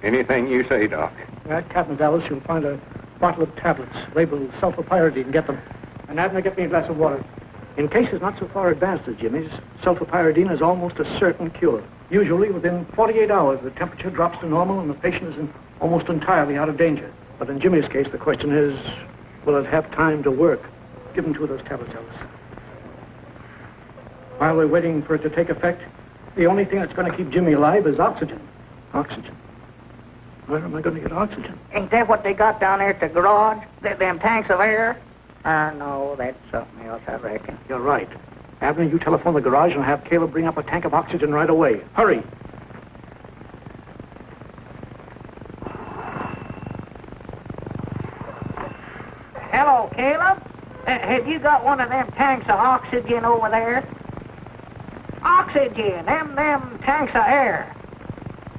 Speaker 1: Anything you say, Doc.
Speaker 5: At cabinet, Alice, you'll find a bottle of tablets labeled sulfapyridine. Get them. And Abner, get me a glass of water. In cases not so far advanced as Jimmy's, sulfapyridine is almost a certain cure. Usually, within 48 hours, the temperature drops to normal and the patient is almost entirely out of danger. But in Jimmy's case, the question is, will it have time to work? Give him two of those tablets, Alice. While we're waiting for it to take effect, the only thing that's going to keep Jimmy alive is oxygen. Oxygen. Where am I going to get oxygen?
Speaker 2: Ain't that what they got down there at the garage? Them tanks of air? No, that's something else, I reckon.
Speaker 5: You're right. Abner, you telephone the garage and have Caleb bring up a tank of oxygen right away. Hurry.
Speaker 2: Hello, Caleb. Have you got one of them tanks of oxygen over there? Oxygen, them tanks of air.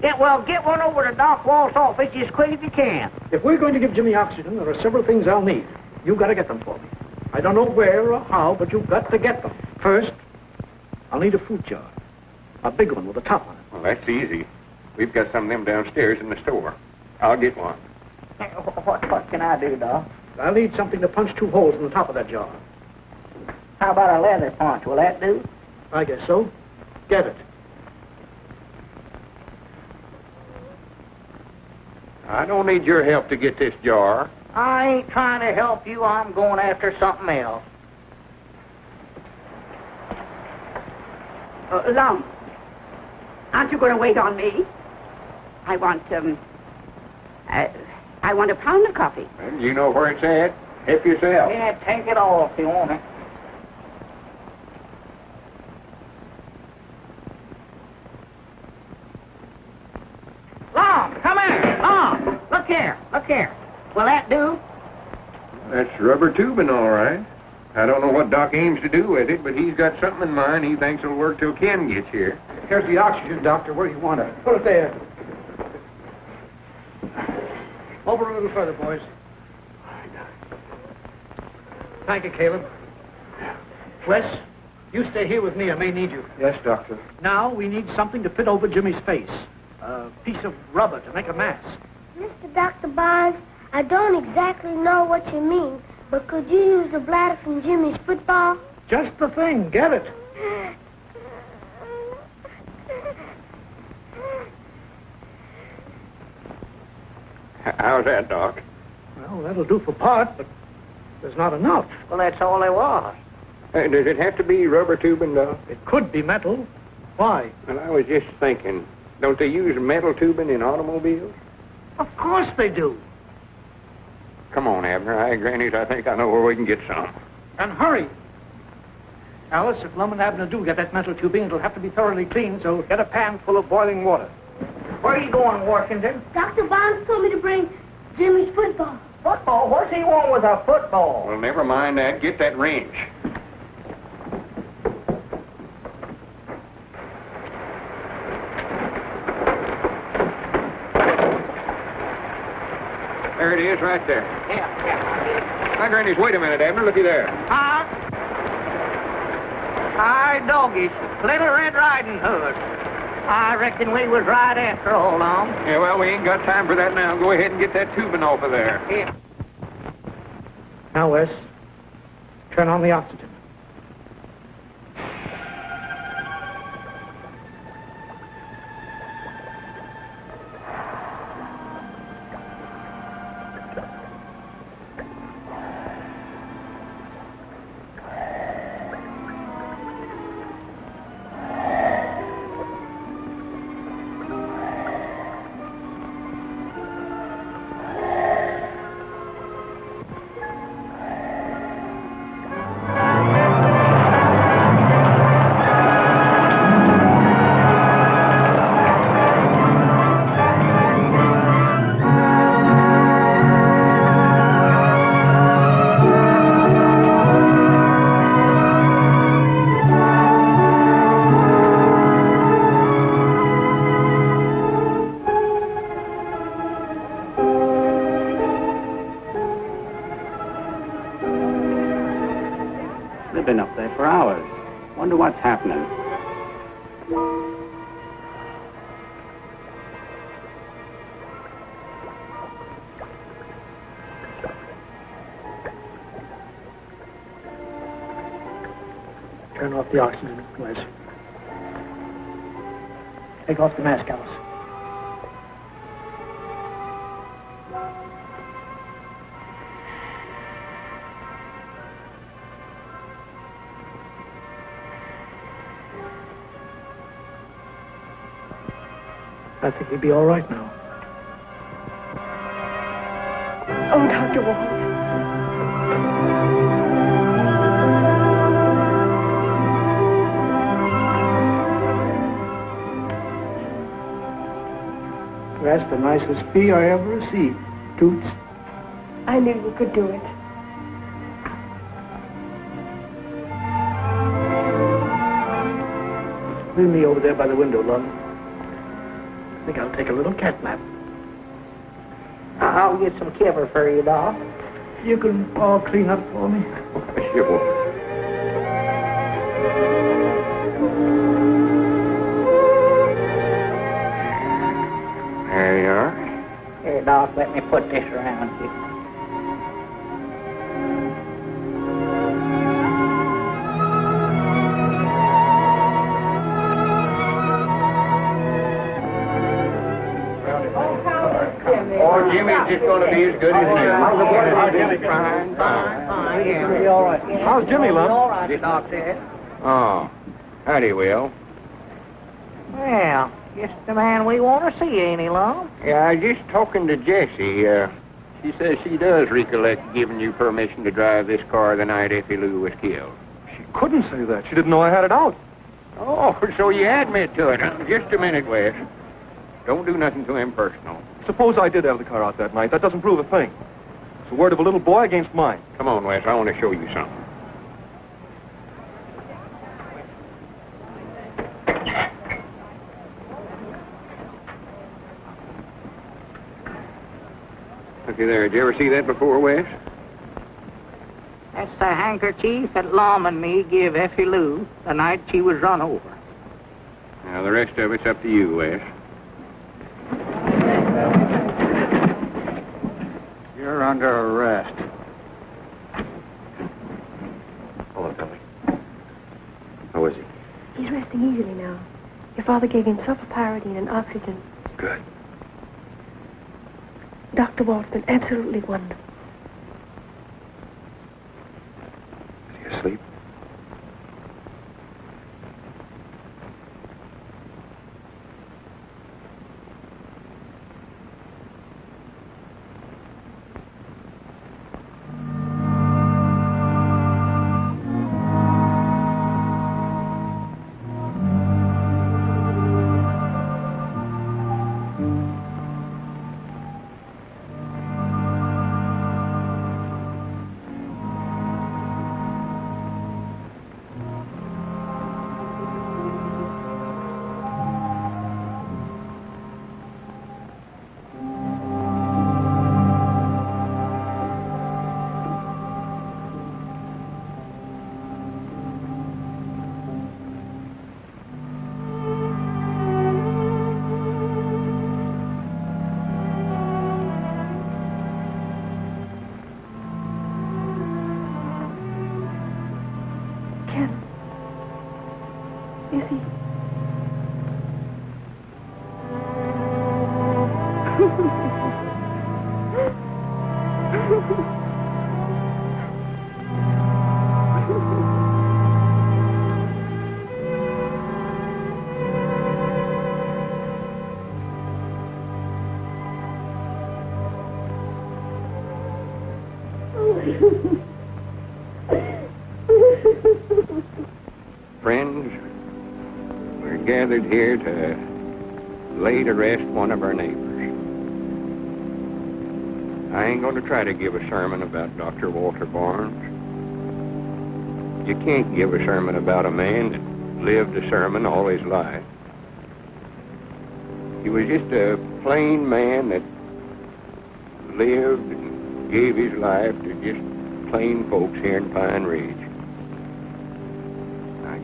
Speaker 2: Yeah, well, get one over to Doc Walt's office as quick as you can.
Speaker 5: If we're going to give Jimmy oxygen, there are several things I'll need. You've got to get them for me. I don't know where or how, but you've got to get them. First, I'll need a fruit jar. A big one with a top on it.
Speaker 1: Well, that's easy. We've got some of them downstairs in the store. I'll get one.
Speaker 2: What can I do, Doc?
Speaker 5: I'll need something to punch two holes in the top of that jar.
Speaker 2: How about a leather punch? Will that do?
Speaker 5: I guess so. Get it.
Speaker 1: I don't need your help to get this jar.
Speaker 2: I ain't trying to help you. I'm going after something else.
Speaker 6: Lum, aren't you going to wait on me? I want a pound of coffee.
Speaker 1: Well, you know where it's at. Help yourself.
Speaker 2: Yeah, take it all if you want it. Lum, come here. Lum, look here. Look here. Will that do?
Speaker 1: That's rubber tubing, all right. I don't know what Doc aims to do with it, but he's got something in mind he thinks will work till Ken gets here.
Speaker 5: Here's the oxygen, Doctor. Where do you want it? Put it there. Over a little further, boys. Thank you, Caleb. Wes, you stay here with me. I may need you.
Speaker 11: Yes, Doctor.
Speaker 5: Now we need something to fit over Jimmy's face. A piece of rubber to make a mask.
Speaker 3: Mr. Dr. Barnes, I don't exactly know what you mean, but could you use the bladder from Jimmy's football?
Speaker 5: Just the thing. Get it.
Speaker 1: How's that, Doc?
Speaker 5: Well, that'll do for part, but there's not enough.
Speaker 2: Well, that's all there was.
Speaker 1: Does it have to be rubber tubing, Doc?
Speaker 5: It could be metal. Why?
Speaker 1: Well, I was just thinking, don't they use metal tubing in automobiles?
Speaker 5: Of course they do.
Speaker 1: Come on, Abner. Grannies, I think I know where we can get some.
Speaker 5: And hurry. Alice, if Lum and Abner do get that metal tubing, it'll have to be thoroughly cleaned, so get a pan full of boiling water.
Speaker 2: Where are you going, Washington?
Speaker 3: Dr. Barnes told me to bring Jimmy's football.
Speaker 2: Football? What's he want with a football?
Speaker 1: Well, never mind that. Get that wrench. There it is, right there.
Speaker 2: Yeah.
Speaker 1: My grannies, wait a minute, Abner. Looky there.
Speaker 2: Huh? Hi, doggies. Little Red Riding Hood. I reckon we was right after all, Lum.
Speaker 1: Yeah, well, we ain't got time for that now. Go ahead and get that tubing off of there.
Speaker 2: Yeah.
Speaker 5: Now, Wes, turn on the oxygen.
Speaker 9: have been up there for hours. Wonder what's happening.
Speaker 5: Turn off the oxygen, Wes. Take off the mask, Alice. I think he'll be all right now.
Speaker 7: Oh, Dr. Walt.
Speaker 5: That's the nicest fee I ever received, Toots.
Speaker 7: I knew you could do it.
Speaker 5: Leave me over there by the window, Lum. I think I'll take a little cat nap.
Speaker 2: I'll get some kibber for you, Doc.
Speaker 5: You can all clean up for me?
Speaker 1: Sure. There you are.
Speaker 2: Here, Doc, let me put this around you.
Speaker 1: Oh, Jimmy's just going to be as good as new. Fine, fine.
Speaker 2: Yeah, all right.
Speaker 12: How's Jimmy, Lum?
Speaker 2: All right, Doc said.
Speaker 1: Oh, howdy, Will.
Speaker 2: Well, just the man we want to see, ain't he, Lum?
Speaker 1: Yeah, I was just talking to Jessie. She says she does recollect giving you permission to drive this car the night Effie Lou was killed.
Speaker 12: She couldn't say that. She didn't know I had it out.
Speaker 1: Oh, so you admit to it, huh? Just a minute, Wes. Don't do nothing too impersonal.
Speaker 12: Suppose I did have the car out that night. That doesn't prove a thing. It's the word of a little boy against mine.
Speaker 1: Come on, Wes. I want to show you something. Looky there. Did you ever see that before, Wes?
Speaker 2: That's the handkerchief that Lum and me give Effie Lou the night she was run over.
Speaker 1: Now, the rest of it's up to you, Wes.
Speaker 9: You're under arrest.
Speaker 11: Hello, Billy. How is he?
Speaker 7: He's resting easily now. Your father gave him sulfapyridine and oxygen.
Speaker 11: Good.
Speaker 7: Dr. Walt's been absolutely wonderful.
Speaker 11: Is he asleep?
Speaker 1: Friends, we're gathered here to lay to rest one of our neighbors. I ain't going to try to give a sermon about Dr. Walter Barnes. You can't give a sermon about a man that lived a sermon all his life. He was just a plain man that lived and gave his life to just plain folks here in Pine Ridge.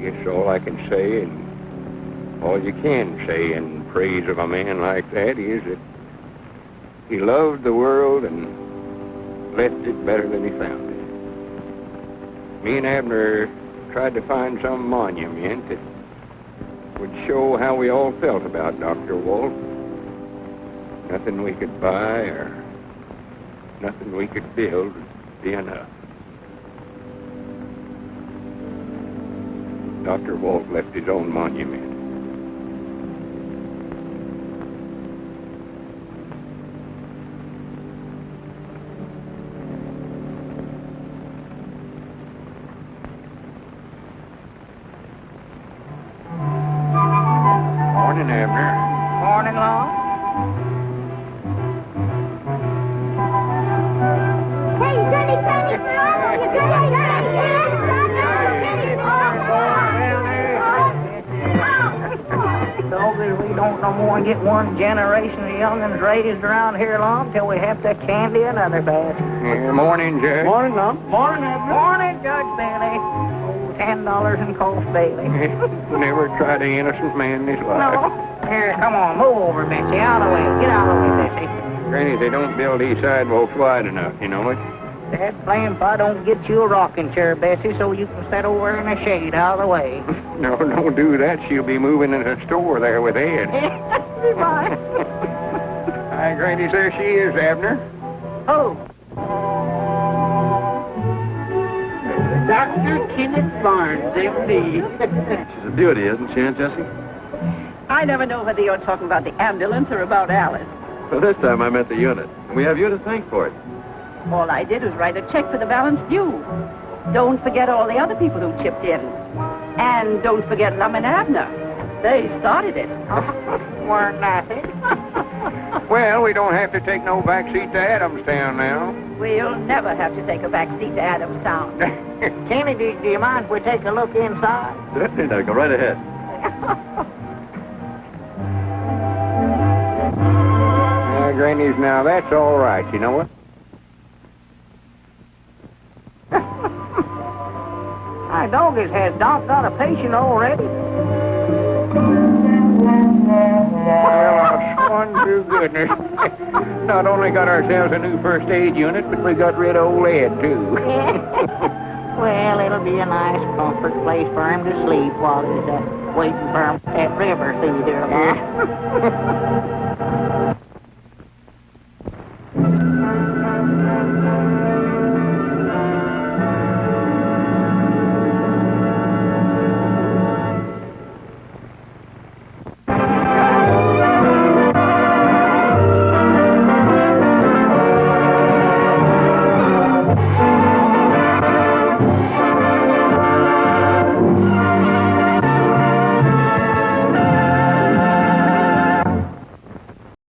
Speaker 1: guess all I can say, and all you can say in praise of a man like that, is that he loved the world and left it better than he found it. Me and Abner tried to find some monument that would show how we all felt about Dr. Walt. Nothing we could buy or nothing we could build would be enough. Dr. Walt left his own monument. Morning, Abner.
Speaker 2: Morning, Long.
Speaker 3: Hey, Goody, Goody, you
Speaker 2: Doggy, we don't no more get one generation of young'uns raised around here long till we have to candy another batch.
Speaker 1: Yeah, morning, Judge.
Speaker 5: Morning, Lum. Morning, Abner.
Speaker 2: Morning, Judge Bailey. Oh, $10 in cost daily.
Speaker 1: Never tried an innocent man in his life.
Speaker 2: No. Here, come on, move over, Betsy. Out of the way. Get out of the way, Betsy.
Speaker 1: Granny, they don't build these sidewalks wide enough, you know it?
Speaker 2: That blame if I don't get you a rocking chair, Bessie, so you can sit over in the shade out of the way.
Speaker 1: No, don't do that. She'll be moving in the store there with Ed.
Speaker 2: Goodbye.
Speaker 1: Hi, Granny, there she is, Abner.
Speaker 2: Oh.
Speaker 10: Dr. Kenneth Barnes, M.D.
Speaker 12: She's a beauty, isn't she, Aunt Jessie?
Speaker 6: I never know whether you're talking about the ambulance or about Alice.
Speaker 12: Well, this time I meant the unit. And we have you to thank for it.
Speaker 6: All I did was write a check for the balance due. Don't forget all the other people who chipped in. And don't forget Lum and Abner. They started it.
Speaker 2: Weren't nothing.
Speaker 1: Well, we don't have to take no backseat to Adamstown now.
Speaker 6: We'll never have to take a back seat to Adamstown.
Speaker 2: Kenny, do you mind if we take a look inside?
Speaker 12: Certainly, now go right ahead.
Speaker 1: Granny's now, that's all right, you know what?
Speaker 2: My doggies has Doc got a patient already?
Speaker 1: Well, one true goodness. Not only got ourselves a new first aid unit, but we got rid of old Ed, too.
Speaker 2: Well, it'll be a nice comfort place for him to sleep while he's waiting for him at river through there.